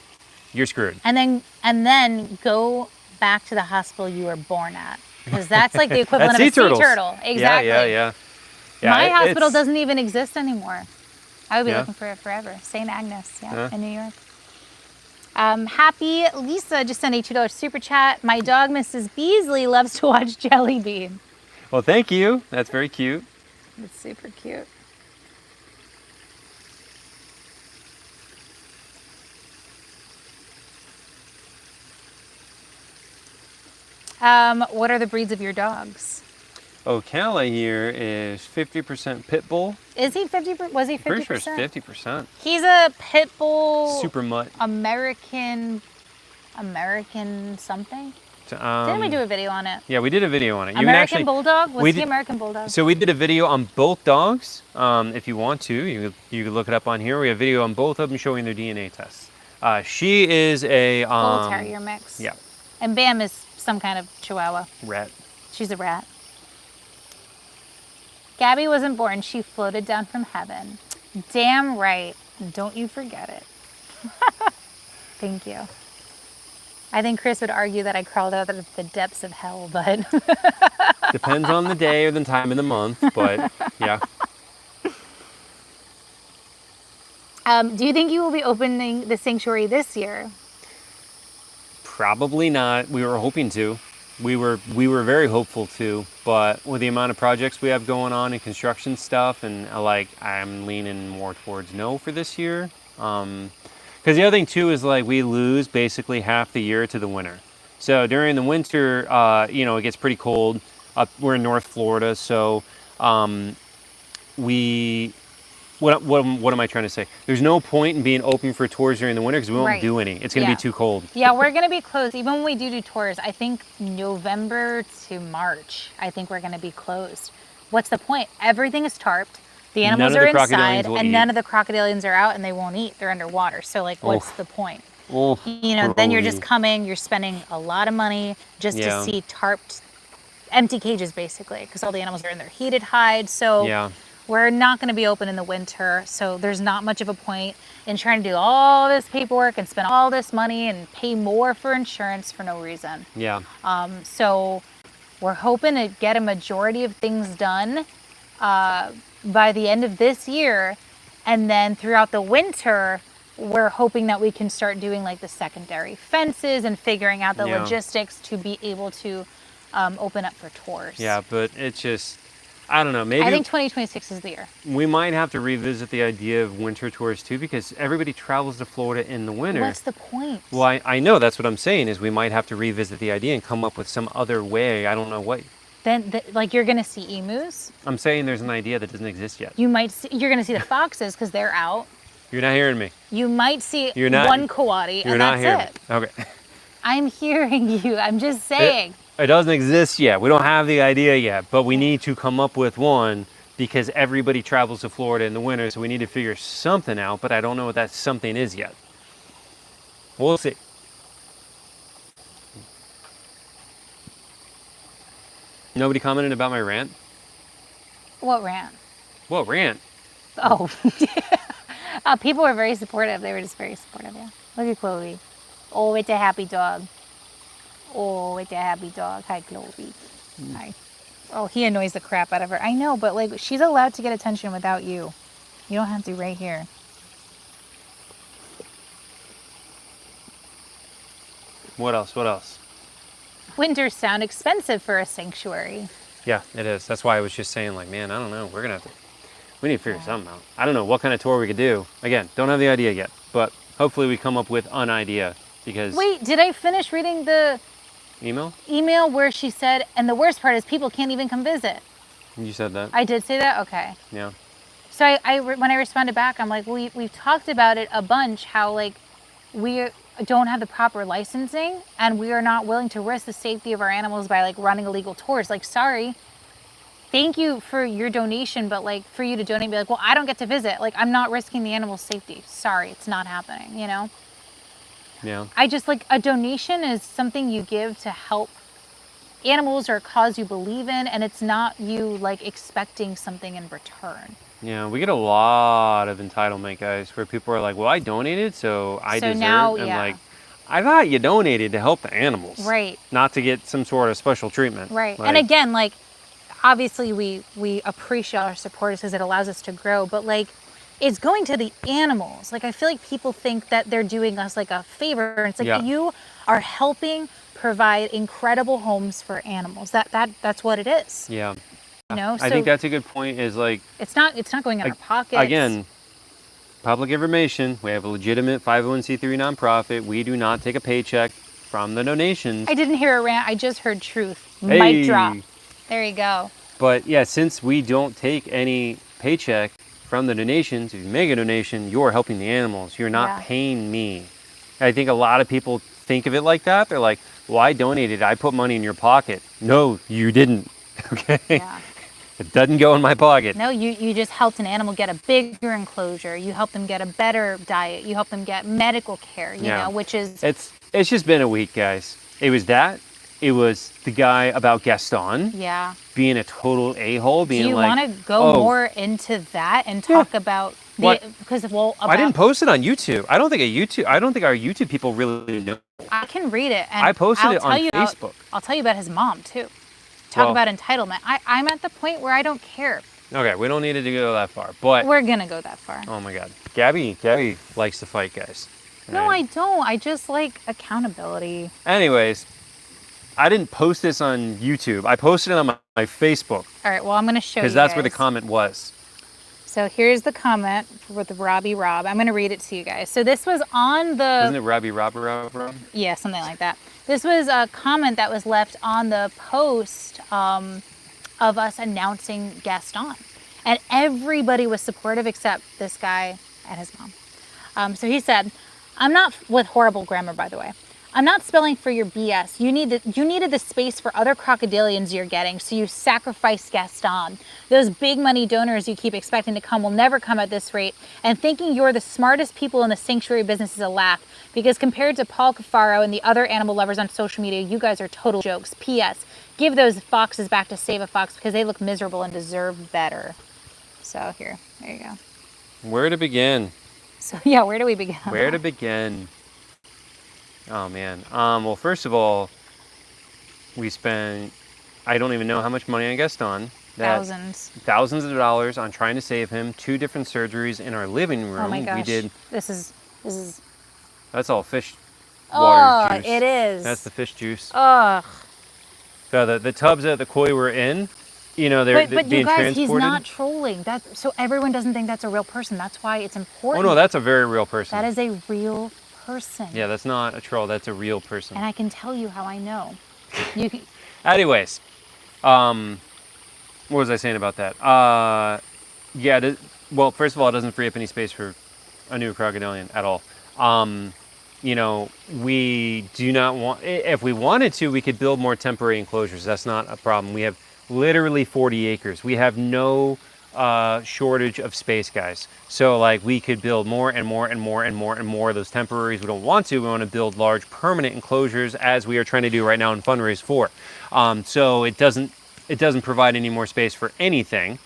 You're screwed. And then go back to the hospital you were born at. Because that's like the equivalent of a sea turtle. Exactly. Yeah. My hospital doesn't even exist anymore. I would be looking for it forever. St. Agnes, in New York. Happy Lisa just sent a $2 super chat. My dog, Mrs. Beasley, loves to watch Jelly Bean. Well, thank you. That's very cute. It's super cute. What are the breeds of your dogs? Ocala here is 50% pit bull. Is he 50%? Was he 50%? Pretty sure it's 50%. He's a pit bull. Super mutt. American something. Didn't we do a video on it? Yeah, we did a video on it. American Bulldog? Was he American Bulldog? So we did a video on both dogs. If you want to, you could look it up on here. We have a video on both of them showing their DNA tests. She is a Bull Terrier mix. Yeah. And Bam is some kind of Chihuahua. Rat. She's a rat. Gabby wasn't born. She floated down from heaven. Damn right. Don't you forget it. Thank you. I think Chris would argue that I crawled out of the depths of hell, but... Depends on the day or the time of the month, but yeah. Do you think you will be opening the sanctuary this year? Probably not. We were hoping to. We were very hopeful to, but with the amount of projects we have going on and construction stuff, and I'm leaning more towards no for this year. Because the other thing too is we lose basically half the year to the winter. So during the winter, it gets pretty cold. We're in North Florida, so What am I trying to say? There's no point in being open for tours during the winter because we won't do any. It's going to be too cold. Yeah, we're going to be closed. Even when we do tours, I think November to March, I think we're going to be closed. What's the point? Everything is tarped. The animals are inside, and none of the crocodilians are out, and they won't eat. They're underwater. So, what's the point? Then you're just coming. You're spending a lot of money just to see tarped, empty cages, basically, because all the animals are in their heated hides. So we're not going to be open in the winter. So there's not much of a point in trying to do all this paperwork and spend all this money and pay more for insurance for no reason. Yeah. So we're hoping to get a majority of things done by the end of this year, and then throughout the winter we're hoping that we can start doing the secondary fences and figuring out the logistics to be able to open up for tours. Yeah, but it's just, I don't know, maybe I think 2026 is the year. We might have to revisit the idea of winter tours too, because everybody travels to Florida in the winter. What's the point? Well, I know, that's what I'm saying, is we might have to revisit the idea and come up with some other way. I don't know what. Then, you're going to see emus? I'm saying there's an idea that doesn't exist yet. You're going to see the foxes because they're out. You're not hearing me. You might see one coati, and that's it. Okay. I'm hearing you. I'm just saying. It doesn't exist yet. We don't have the idea yet, but we need to come up with one because everybody travels to Florida in the winter, so we need to figure something out, but I don't know what that something is yet. We'll see. Nobody commented about my rant? What rant? What rant? Oh, people were very supportive. They were just very supportive, yeah. Look at Chloe. Oh, it's a happy dog. Oh, it's a happy dog. Hi, Chloe. Hi. Oh, he annoys the crap out of her. I know, but she's allowed to get attention without you. You don't have to right here. What else? What else? Winters sound expensive for a sanctuary. Yeah, it is. That's why I was just saying, man, I don't know. We're going to have to, we need to figure something out. I don't know what kind of tour we could do. Again, don't have the idea yet, but hopefully we come up with an idea because Wait, did I finish reading the email where she said, and the worst part is people can't even come visit? you said that. I did say that? Okay. Yeah. So when I responded back, I'm like, we've talked about it a bunch, how like we don't have the proper licensing and we are not willing to risk the safety of our animals by like running illegal tours. Like, sorry, thank you for your donation, but like for you to donate, be like, well, I don't get to visit. Like, I'm not risking the animal's safety. Sorry, it's not happening, you know? Yeah. I just like, a donation is something you give to help animals or a cause you believe in, and it's not you like expecting something in return. Yeah, we get a lot of entitlement, guys, where people are like, well, I donated, so I deserve. Now, and yeah. like, I thought you donated to help the animals. Right. Not to get some sort of special treatment. Right. Like, and again, like, obviously we appreciate our supporters because it allows us to grow, but like, it's going to the animals. Like, I feel like people think that they're doing us like a favor. It's like, you are helping provide incredible homes for animals. That's what it is. Yeah. You know? So I think that's a good point, is like, it's not going in our pockets. Again, public information. We have a legitimate 501c3 nonprofit. We do not take a paycheck from the donations. I didn't hear a rant. I just heard truth. Hey. Mic drop. There you go. But yeah, since we don't take any paycheck from the donations, if you make a donation, you're helping the animals. You're not paying me. I think a lot of people think of it like that. They're like, well, I donated. I put money in your pocket. No, you didn't. Okay? Yeah. It doesn't go in my pocket. No, you just helped an animal get a bigger enclosure. You helped them get a better diet. You helped them get medical care, you know, which is... It's just been a week, guys. It was that. It was the guy about Gaston. Yeah. Being a total a-hole. Being Do you like, want to go more into that and talk about... Because, I didn't post it on YouTube. I don't think our YouTube people really know. I can read it. And I posted it on Facebook. I'll tell you about his mom, too. Talk about entitlement. I'm at the point where I don't care. Okay, we don't need to go that far, but... We're going to go that far. Oh my God. Gabby likes to fight, guys. No, I don't. I just like accountability. Anyways, I didn't post this on YouTube. I posted it on my Facebook. All right, well, I'm going to show you because that's where the comment was. So here's the comment with Robbie Rob. I'm going to read it to you guys. So this was on the... Isn't it Robbie Rob? Yeah, something like that. This was a comment that was left on the post of us announcing Gaston. And everybody was supportive except this guy and his mom. So he said, I'm not... With horrible grammar, by the way. I'm not spelling for your BS. You needed the space for other crocodilians you're getting, so you sacrificed Gaston. Those big money donors you keep expecting to come will never come at this rate, and thinking you're the smartest people in the sanctuary business is a laugh, because compared to Paul Cafaro and the other animal lovers on social media, you guys are total jokes. P.S. Give those foxes back to Save a Fox because they look miserable and deserve better. So there you go. Where to begin? So yeah, where do we begin? Where to begin? Oh man. Well, first of all, we spent, I don't even know how much money on Gaston. Thousands of dollars on trying to save him. 2 different surgeries in our living room. Oh my gosh. We did. This is. That's all fish water juice. It is. That's the fish juice. Ugh. So the tubs that the koi were in, you know, they're but being you guys, transported. He's not trolling. So everyone doesn't think that's a real person. That's why it's important. Oh no, that's a very real person. That is a real person. Yeah, that's not a troll. That's a real person. And I can tell you how I know. Anyways, what was I saying about that? Well, first of all, it doesn't free up any space for a new crocodilian at all. You know, we do not want, if we wanted to, we could build more temporary enclosures. That's not a problem. We have literally 40 acres. We have no shortage of space, guys. So like we could build more and more and more and more and more of those temporaries. We don't want to. We want to build large permanent enclosures, as we are trying to do right now in Fundraise 4. So it doesn't provide any more space for anything.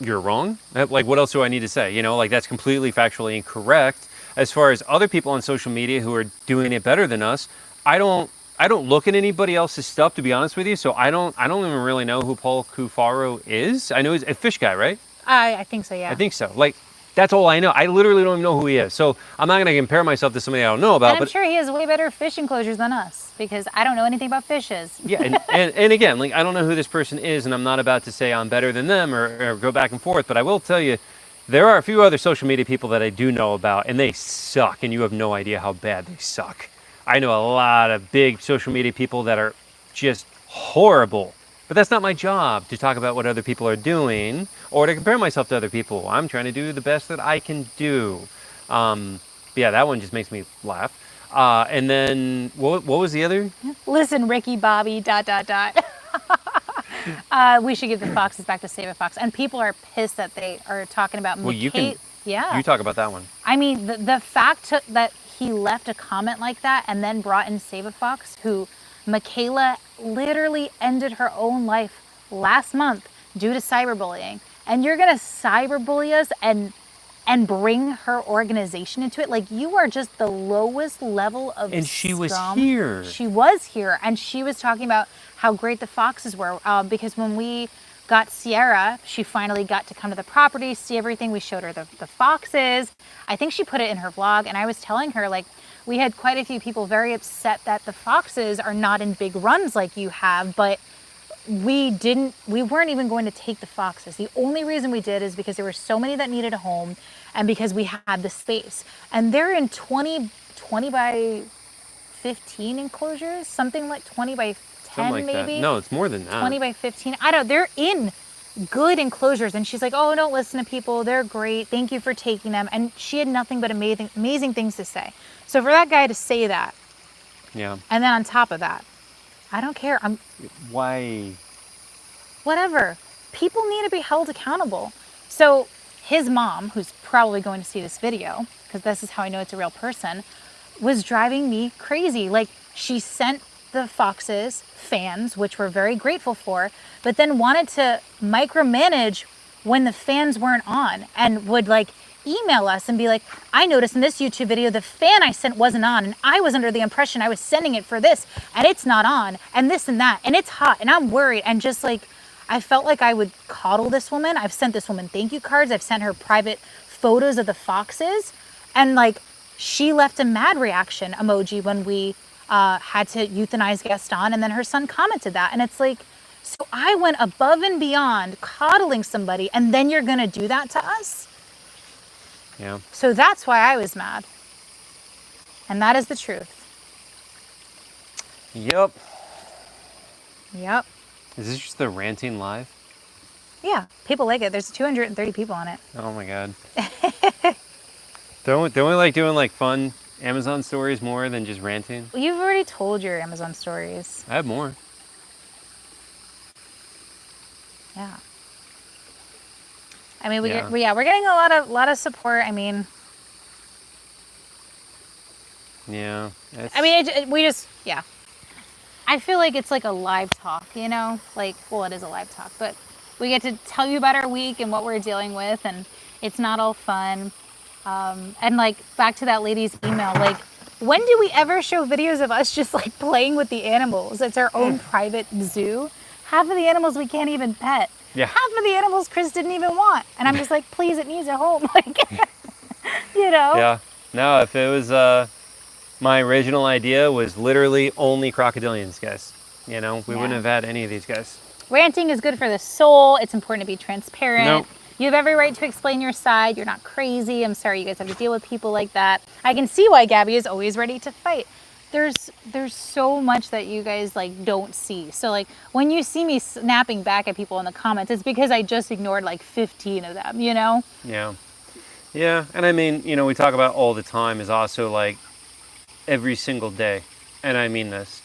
You're wrong. Like, what else do I need to say? You know, like, that's completely factually incorrect. As far as other people on social media who are doing it better than us, I don't look at anybody else's stuff, to be honest with you. So I don't even really know who Paul Cufaro is. I know he's a fish guy, right? I think so, yeah. I think so. Like, that's all I know. I literally don't even know who he is. So I'm not going to compare myself to somebody I don't know about. And I'm sure he has way better fish enclosures than us, because I don't know anything about fishes. Yeah, and again, like, I don't know who this person is, and I'm not about to say I'm better than them or go back and forth. But I will tell you, There are a few other social media people that I do know about, and they suck, and you have no idea how bad they suck. I know a lot of big social media people that are just horrible. But that's not my job to talk about what other people are doing or to compare myself to other people. I'm trying to do the best that I can do. Yeah, that one just makes me laugh. And then what was the other? Listen, Ricky Bobby, ... We should give the foxes back to Save a Fox. And people are pissed that they are talking about Well, you talk about that one. I mean, the fact that he left a comment like that and then brought in Save a Fox, who Michaela literally ended her own life last month due to cyberbullying. And you're going to cyberbully us and bring her organization into it? Like, you are just the lowest level of And she scum. was here. She was here, and she was talking about how great the foxes were, because when we got Sierra, she finally got to come to the property, see everything. We showed her the foxes. I think she put it in her vlog, and I was telling her, like, we had quite a few people very upset that the foxes are not in big runs like you have, but we weren't even going to take the foxes. The only reason we did is because there were so many that needed a home and because we had the space. And they're in 20 by 15 enclosures, something like 20 by 10 like maybe. That. No, it's more than that. 20 by 15. I don't, they're in good enclosures. And she's like, oh, don't listen to people. They're great. Thank you for taking them. And she had nothing but amazing things to say. So for that guy to say that, yeah. And then on top of that, I don't care. Why? Whatever. People need to be held accountable. So his mom, who's probably going to see this video, because this is how I know it's a real person, was driving me crazy. Like, she sent the foxes fans, which we're very grateful for, but then wanted to micromanage when the fans weren't on and would like email us and be like, I noticed in this YouTube video the fan I sent wasn't on, and I was under the impression I was sending it for this, and it's not on, and this and that, and it's hot, and I'm worried. And just like, I felt like I would coddle this woman. I've sent this woman thank you cards. I've sent her private photos of the foxes, and like, she left a mad reaction emoji when we had to euthanize Gaston, and then her son commented that, and it's like, so I went above and beyond coddling somebody, and then you're gonna do that to us? Yeah. So that's why I was mad. And that is the truth. Yep. Yep. Is this just the ranting live? Yeah, people like it. There's 230 people on it. Oh my god. Don't we like doing like fun Amazon stories more than just ranting? Well, you've already told your Amazon stories. I have more. Yeah. I mean, we're getting a lot of support. I mean, yeah. I feel like it's like a live talk, you know? Like, well, it is a live talk, but we get to tell you about our week and what we're dealing with, and it's not all fun. And like, back to that lady's email, like, when do we ever show videos of us just like playing with the animals? It's our own private zoo. Half of the animals we can't even pet. Yeah. Half of the animals Chris didn't even want. And I'm just like, please, it needs a home. Like, you know? Yeah. No, if it was, my original idea was literally only crocodilians, guys. You know, we wouldn't have had any of these guys. Ranting is good for the soul. It's important to be transparent. Nope. You have every right to explain your side. You're not crazy. I'm sorry you guys have to deal with people like that. I can see why Gabby is always ready to fight. There's so much that you guys like don't see. So like, when you see me snapping back at people in the comments, it's because I just ignored like 15 of them, you know? Yeah. Yeah. And I mean, you know, we talk about all the time is also like every single day. And I mean this,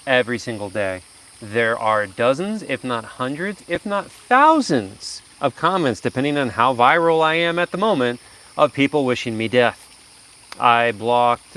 every single day. There are dozens, if not hundreds, if not thousands of comments, depending on how viral I am at the moment, of people wishing me death. I blocked,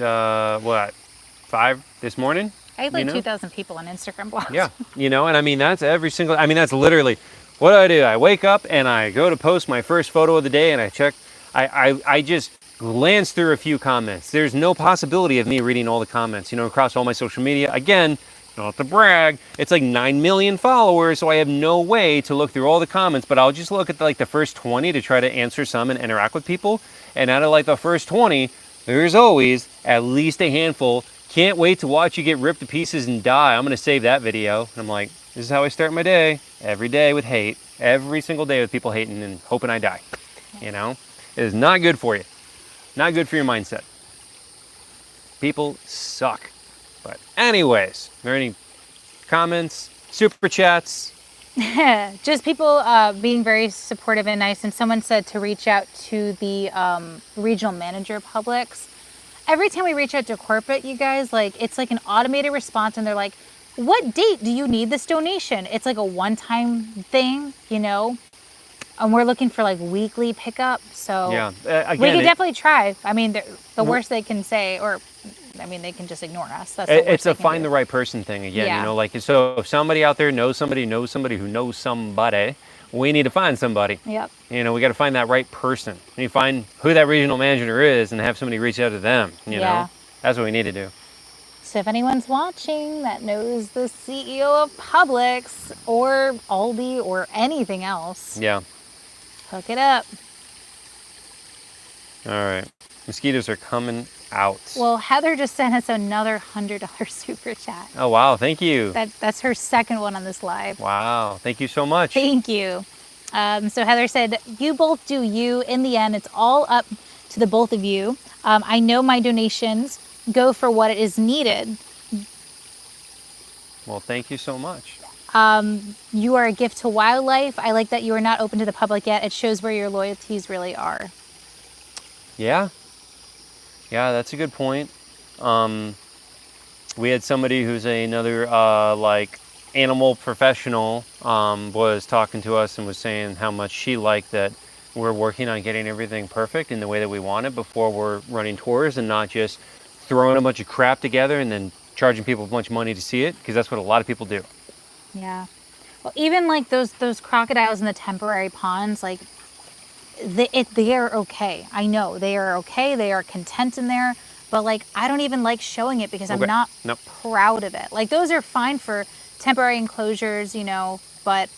5 this morning? I have like 2,000 people on Instagram blogs. Yeah, you know, and I mean, that's that's literally, what do? I wake up and I go to post my first photo of the day and I check, I just glance through a few comments. There's no possibility of me reading all the comments, you know, across all my social media. Again, not to brag, it's like 9 million followers, so I have no way to look through all the comments, but I'll just look at like the first 20 to try to answer some and interact with people. And out of like the first 20, there's always at least a handful. Can't wait to watch you get ripped to pieces and die. I'm going to save that video. And I'm like, this is how I start my day. Every day with hate. Every single day with people hating and hoping I die. You know, it is not good for you. Not good for your mindset. People suck. But anyways, are there any comments, super chats? Just people being very supportive and nice. And someone said to reach out to the regional manager of Publix. Every time we reach out to corporate, you guys, like, it's like an automated response, and they're like, what date do you need this donation? It's like a one-time thing, you know? And we're looking for like weekly pickup. So Yeah, again, we could definitely try. I mean, the worst they can say, or I mean, they can just ignore us. That's the worst it's a find do. the right person thing again. Yeah. You know, like, so if somebody out there knows somebody who knows somebody, we need to find somebody. Yep. You know, we got to find that right person. We need to find who that regional manager is and have somebody reach out to them. You know, that's what we need to do. So if anyone's watching that knows the CEO of Publix or Aldi or anything else, Yeah. hook it up. All right. Mosquitoes are coming out. Well, Heather just sent us another $100 super chat. Oh, wow. Thank you. That's her second one on this live. Wow. Thank you so much. Thank you. So Heather said, you both do you. In the end, it's all up to the both of you. I know my donations go for what is needed. Well, thank you so much. You are a gift to wildlife. I like that you are not open to the public yet. It shows where your loyalties really are. Yeah. Yeah, that's a good point. We had somebody who's another like animal professional was talking to us and was saying how much she liked that we're working on getting everything perfect in the way that we want it before we're running tours, and not just throwing a bunch of crap together and then charging people a bunch of money to see it, because that's what a lot of people do. Yeah. Well, even like those crocodiles in the temporary ponds, like they are okay. I know they are okay. They are content in there, but like I don't even like showing it because I'm not proud of it. Like those are fine for temporary enclosures, you know, but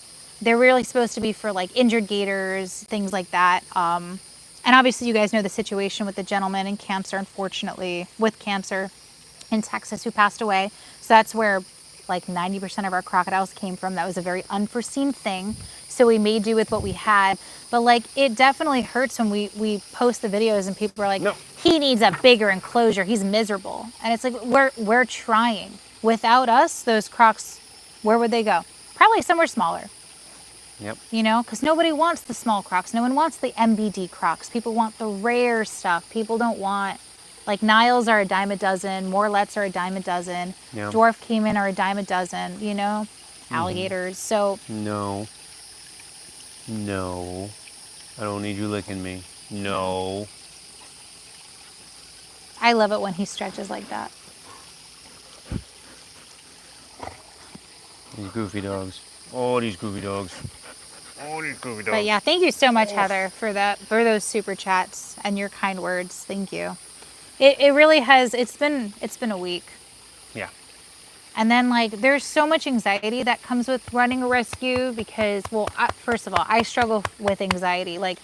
they're really supposed to be for like injured gators, things like that. And obviously you guys know the situation with the gentleman in cancer, unfortunately, with cancer in Texas who passed away. So that's where like 90% of our crocodiles came from. That was a very unforeseen thing. So we made do with what we had. But like it definitely hurts when we post the videos and people are like, he needs a bigger enclosure. He's miserable. And it's like, we're trying. Without us, those crocs, where would they go? Probably somewhere smaller. Yep. You know, because nobody wants the small crocs. No one wants the MBD crocs. People want the rare stuff. People don't want, like Niles are a dime a dozen. Morlets are a dime a dozen. Yeah. Dwarf caiman are a dime a dozen, you know, alligators. So. No, I don't need you licking me. No. I love it when he stretches like that. These goofy dogs. Oh, these goofy dogs. Oh, these goofy dogs. But yeah, thank you so much, Heather, for those super chats and your kind words. Thank you. It really has. It's been a week. Yeah. And then like there's so much anxiety that comes with running a rescue because, well, first of all, I struggle with anxiety. Like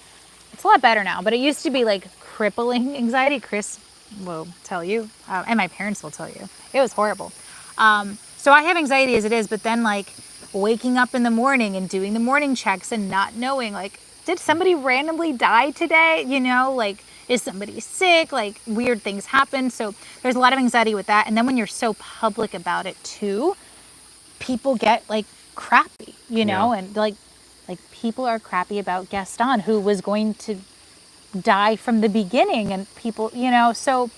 it's a lot better now, but it used to be like crippling anxiety. Chris will tell you, and my parents will tell you, it was horrible. So I have anxiety as it is, but then like waking up in the morning and doing the morning checks and not knowing, like, did somebody randomly die today? You know, like, is somebody sick? Like, weird things happen. So there's a lot of anxiety with that. And then when you're so public about it too, people get like crappy, you know, and like people are crappy about Gaston, who was going to die from the beginning, and people, you know, so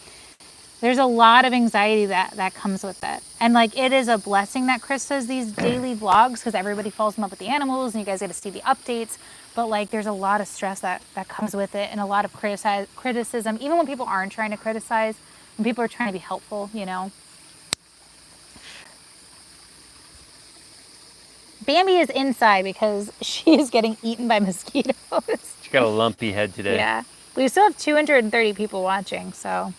there's a lot of anxiety that comes with it. And like it is a blessing that Chris does these daily vlogs because everybody falls in love with the animals and you guys get to see the updates. But like there's a lot of stress that comes with it, and a lot of criticism, even when people aren't trying to criticize, when people are trying to be helpful, you know. Bambi is inside because she is getting eaten by mosquitoes. She's got a lumpy head today. Yeah. We still have 230 people watching, so.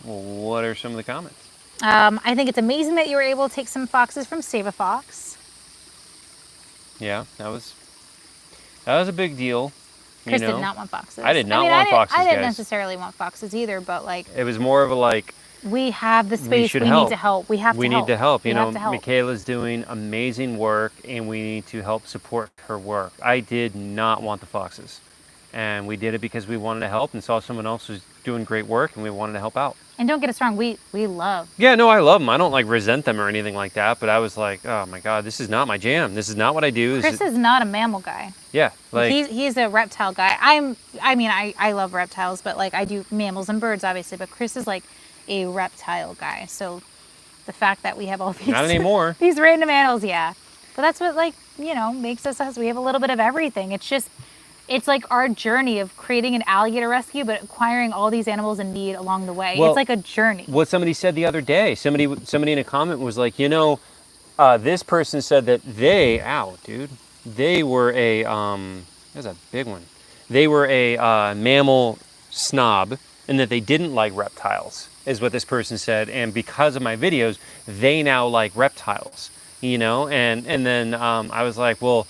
Well, what are some of the comments? I think it's amazing that you were able to take some foxes from Save a Fox. Yeah, that was a big deal. Chris did not want foxes. I did not want foxes, I didn't guys. necessarily want foxes either, but like... It was more of a like, We have the we space. should We help. need to help. We have to We help. need to help. We You know, have to help. Michaela's doing amazing work, and we need to help support her work. I did not want the foxes, and we did it because we wanted to help and saw someone else was doing great work, and we wanted to help out. And don't get us wrong, we love. Yeah, no, I love them. I don't like resent them or anything like that. But I was like, oh my god, this is not my jam. This is not what I do. Chris is not a mammal guy. Yeah, like He's a reptile guy. I love reptiles, but like I do mammals and birds obviously, but Chris is like a reptile guy. So the fact that we have all these not anymore. these random animals, yeah. But that's what makes us us. We have a little bit of everything. It's like our journey of creating an alligator rescue, but acquiring all these animals in need along the way. Well, it's like a journey. What somebody said the other day, somebody in a comment was like, this person said that they were a that's a big one. They were a mammal snob, and that they didn't like reptiles, is what this person said. And because of my videos, they now like reptiles. And then I was like, well,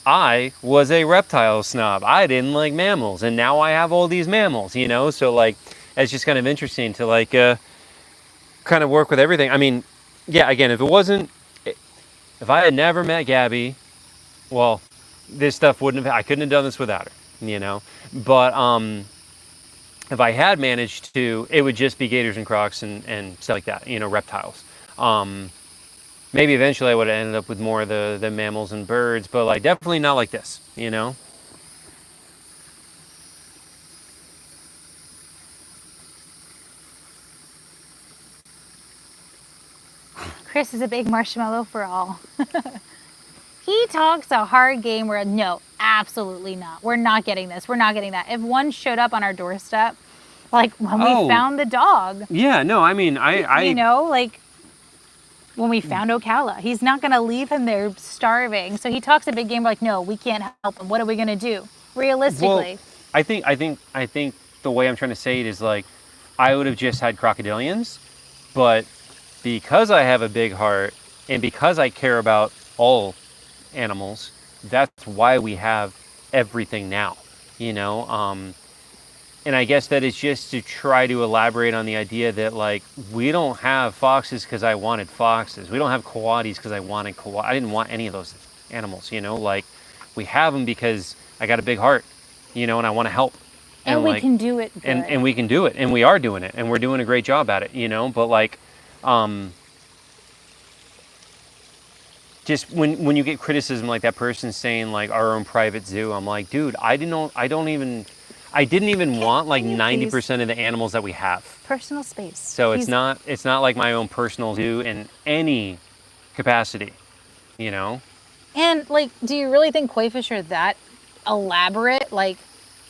I was a reptile snob. I didn't like mammals, and now I have all these mammals, So like, it's just kind of interesting to like kind of work with everything. I mean, yeah, again, if I had never met Gabby, well, this stuff I couldn't have done this without her, But if I had managed to, it would just be gators and crocs and stuff like that, reptiles. Maybe eventually I would have ended up with more of the mammals and birds, but like definitely not like this, Chris is a big marshmallow for all. He talks a hard game where no, absolutely not. We're not getting this. We're not getting that. If one showed up on our doorstep, like when we found the dog. Yeah, no, I mean, like when we found Ocala, he's not going to leave him there starving. So he talks a big game. We're like, no, we can't help him. What are we going to do? Realistically. Well, I think the way I'm trying to say it is like, I would have just had crocodilians, but because I have a big heart and because I care about all animals, that's why we have everything now, and I guess that it's just to try to elaborate on the idea that like we don't have foxes because I wanted foxes. We don't have coatis because I wanted coati. I didn't want any of those animals, like we have them because I got a big heart, and I want to help. And we can do it. And we can do it, and we are doing it, and we're doing a great job at it, but like, just when you get criticism like that person saying like our own private zoo, I'm like, dude, I didn't even want like 90% of the animals that we have. Personal space. So it's not like my own personal zoo in any capacity, And like, do you really think koi fish are that elaborate? Like,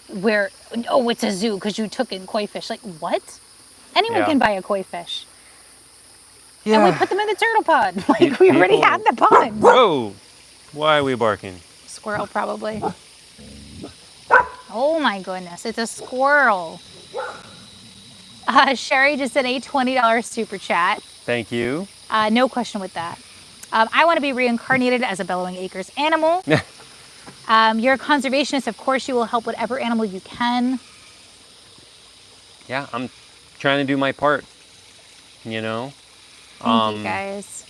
where it's a zoo because you took in koi fish. Like what? Anyone can buy a koi fish. Yeah. And we put them in the turtle pond. Like we already had the pond. Whoa! Why are we barking? Squirrel probably. Oh my goodness, it's a squirrel. Sherry just sent a $20 super chat. Thank you. No question with that. I want to be reincarnated as a Bellowing Acres animal. You're a conservationist. Of course, you will help whatever animal you can. Yeah, I'm trying to do my part, Thank you, guys.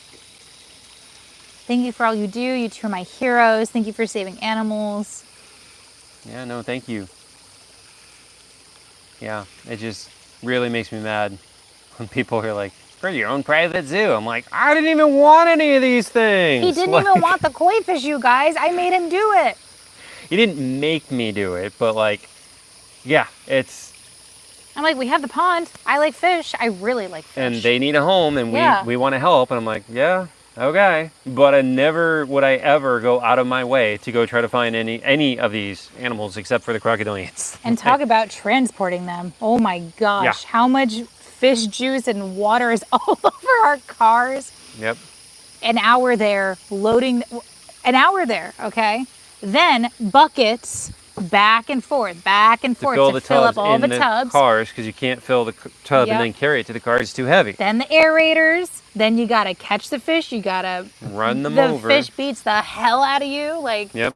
Thank you for all you do. You two are my heroes. Thank you for saving animals. Yeah, no, thank you. Yeah, it just really makes me mad when people are like, for your own private zoo. I'm like, I didn't even want any of these things. He didn't even want the koi fish, you guys. I made him do it. He didn't make me do it, but like, yeah, I'm like, we have the pond. I like fish. I really like fish. And they need a home, and we want to help. And I'm like, yeah, okay. But never would I ever go out of my way to go try to find any of these animals except for the crocodilians. And talk about transporting them. Oh my gosh, how much fish juice and water is all over our cars. Yep. An hour there, loading, okay? Then buckets back and forth to fill up all the tubs. Cars, because you can't fill the tub and then carry it to the car. It's too heavy. Then the aerators. Then you gotta catch the fish. You gotta run them over. The fish beats the hell out of you. Like. Yep.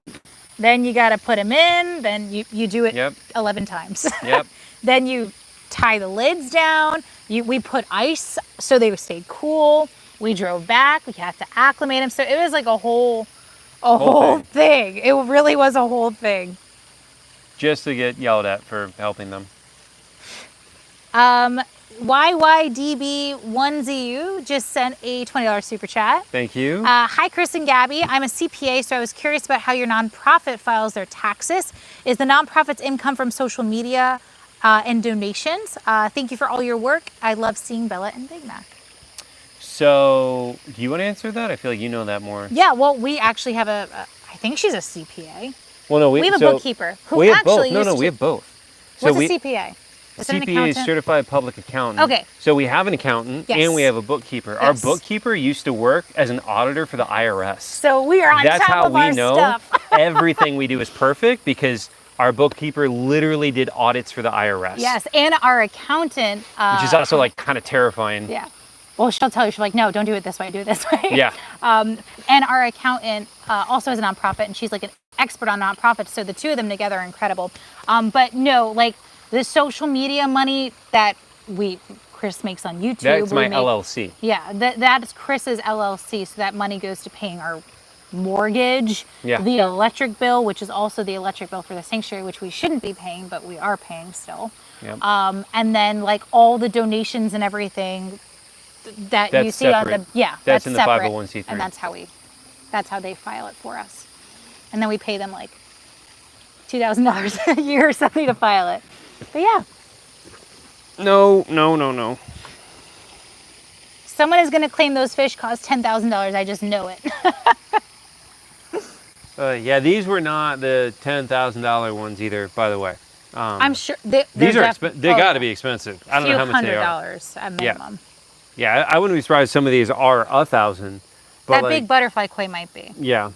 Then you gotta put them in. Then you do it 11 times. Yep. Then you tie the lids down. We put ice so they stayed cool. We drove back. We had to acclimate them. So it was like a whole thing. It really was a whole thing. Just to get yelled at for helping them. YYDB1ZU just sent a $20 super chat. Thank you. Hi, Chris and Gabby. I'm a CPA, so I was curious about how your nonprofit files their taxes. Is the nonprofit's income from social media and donations? Thank you for all your work. I love seeing Bella and Big Mac. So, do you want to answer that? I feel like you know that more. Yeah, well, we actually have I think she's a CPA. Well, no, we have a bookkeeper who we have actually both. No, we have both. What's a CPA? Is it an CPA is accountant? Certified Public Accountant. Okay. So we have an accountant Yes. and we have a bookkeeper. Yes. Our bookkeeper used to work as an auditor for the IRS. So we are on That's top how of we our know stuff. everything we do is perfect, because our bookkeeper literally did audits for the IRS. Yes, and our accountant. Which is also like kind of terrifying. Yeah. Well, she'll tell you, she's like, no, don't do it this way, do it this way. Yeah. And our accountant also has a nonprofit, and she's like an expert on nonprofits. So the two of them together are incredible. But no, like the social media money that Chris makes on YouTube. That's my LLC. Yeah, that is Chris's LLC. So that money goes to paying our mortgage, the electric bill, which is also the electric bill for the sanctuary, which we shouldn't be paying, but we are paying still. Yep. And then like all the donations and everything that That's you see separate. on the That's in the separate. 501c3. And that's how they file it for us. And then we pay them like $2,000 a year or something to file it. But yeah. No. Someone is going to claim those fish cost $10,000. I just know it. Yeah, these were not the $10,000 ones either, by the way. I'm sure these are they got to be expensive. I don't know how much they are. $100 at minimum. Yeah, I wouldn't be surprised if some of these are $1,000. That like, big butterfly koi might be. Yeah.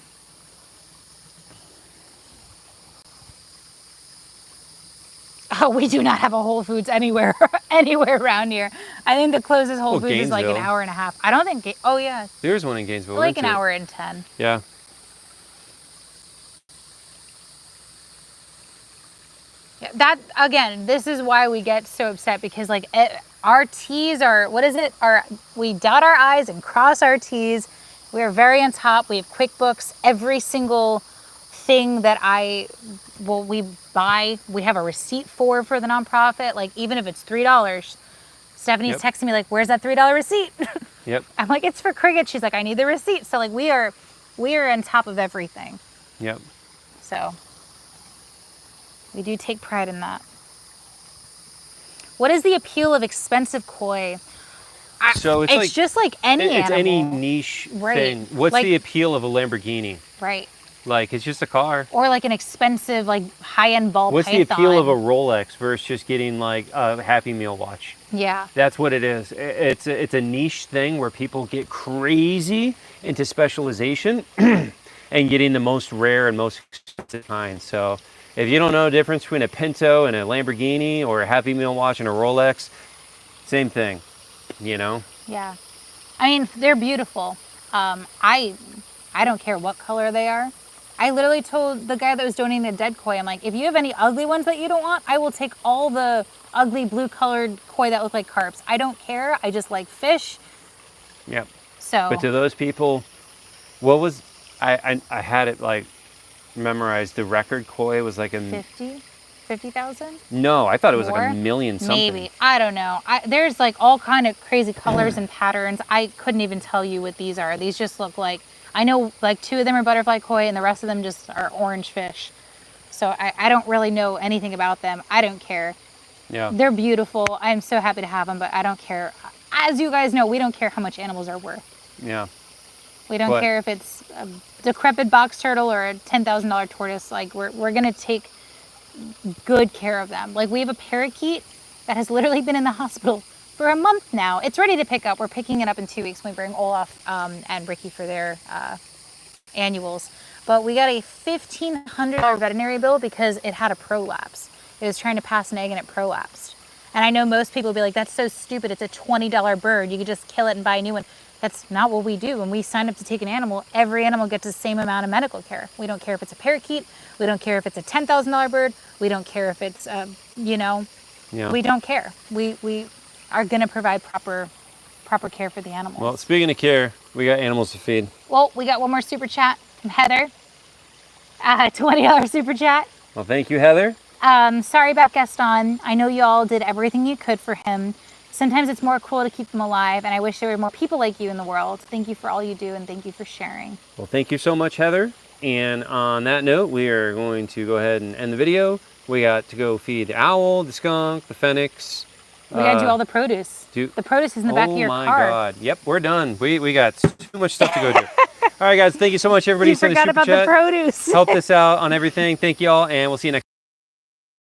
Oh, we do not have a Whole Foods anywhere around here. I think the closest Whole Foods is like an hour and a half. I don't think. Oh yeah. There's one in Gainesville. Like an hour and 10. Yeah. Yeah. That again. This is why we get so upset, because like our T's are, what is it? We dot our I's and cross our T's. We are very on top. We have QuickBooks. Every single thing that we buy, we have a receipt for the nonprofit. Like even if it's $3, Stephanie's texting me like, "Where's that $3 receipt?" Yep. I'm like, "It's for cricket." She's like, "I need the receipt." So like we are on top of everything. Yep. So we do take pride in that. What is the appeal of expensive koi? So it's like, just like any it's animal. any niche thing. What's like, the appeal of a Lamborghini? Right. Like, it's just a car. Or like an expensive, like high-end ball What's python. the appeal of a Rolex versus just getting like a Happy Meal watch? Yeah. That's what it is. It's a niche thing where people get crazy into specialization and getting the most rare and most expensive kind. So if you don't know the difference between a Pinto and a Lamborghini, or a Happy Meal watch and a Rolex, same thing, you know? Yeah. I mean, they're beautiful. I don't care what color they are. I literally told the guy that was donating the dead koi, I'm like, if you have any ugly ones that you don't want, I will take all the ugly blue-colored koi that look like carps. I don't care. I just like fish. Yep. So. But to those people, what was, I had it like memorized. The record koi was like a 50,000? No, I thought it was More? like a million something. Maybe. I don't know. There's like all kind of crazy colors and patterns. I couldn't even tell you what these are. These just look like, I know like 2 of them are butterfly koi and the rest of them just are orange fish. So I don't really know anything about them. I don't care. Yeah. They're beautiful. I'm so happy to have them, but I don't care. As you guys know, we don't care how much animals are worth. Yeah. We don't care if it's a decrepit box turtle or a $10,000 tortoise. Like we're going to take good care of them. Like we have a parakeet that has literally been in the hospital for a month now. It's ready to pick up. We're picking it up in 2 weeks when we bring Olaf and Ricky for their annuals. But we got a $1,500 veterinary bill because it had a prolapse. It was trying to pass an egg and it prolapsed. And I know most people will be like, that's so stupid. It's a $20 bird. You could just kill it and buy a new one. That's not what we do. When we sign up to take an animal, every animal gets the same amount of medical care. We don't care if it's a parakeet. We don't care if it's a $10,000 bird. We don't care if it's, Yeah. we don't care. We are going to provide proper care for the animals. Well, speaking of care, we got animals to feed. Well, we got one more super chat from Heather. $20 super chat. Well, thank you, Heather. Sorry about Gaston. I know y'all did everything you could for him. Sometimes it's more cool to keep them alive, and I wish there were more people like you in the world. Thank you for all you do, and thank you for sharing. Well, thank you so much, Heather. And on that note, we are going to go ahead and end the video. We got to go feed the owl, the skunk, the phoenix. We gotta do all the produce. The produce is in the back of your car. Oh my God. Yep, we're done. We got too much stuff to go do. All right, guys. Thank you so much, everybody. You forgot about the produce. Helped us out on everything. Thank you all, and we'll see you next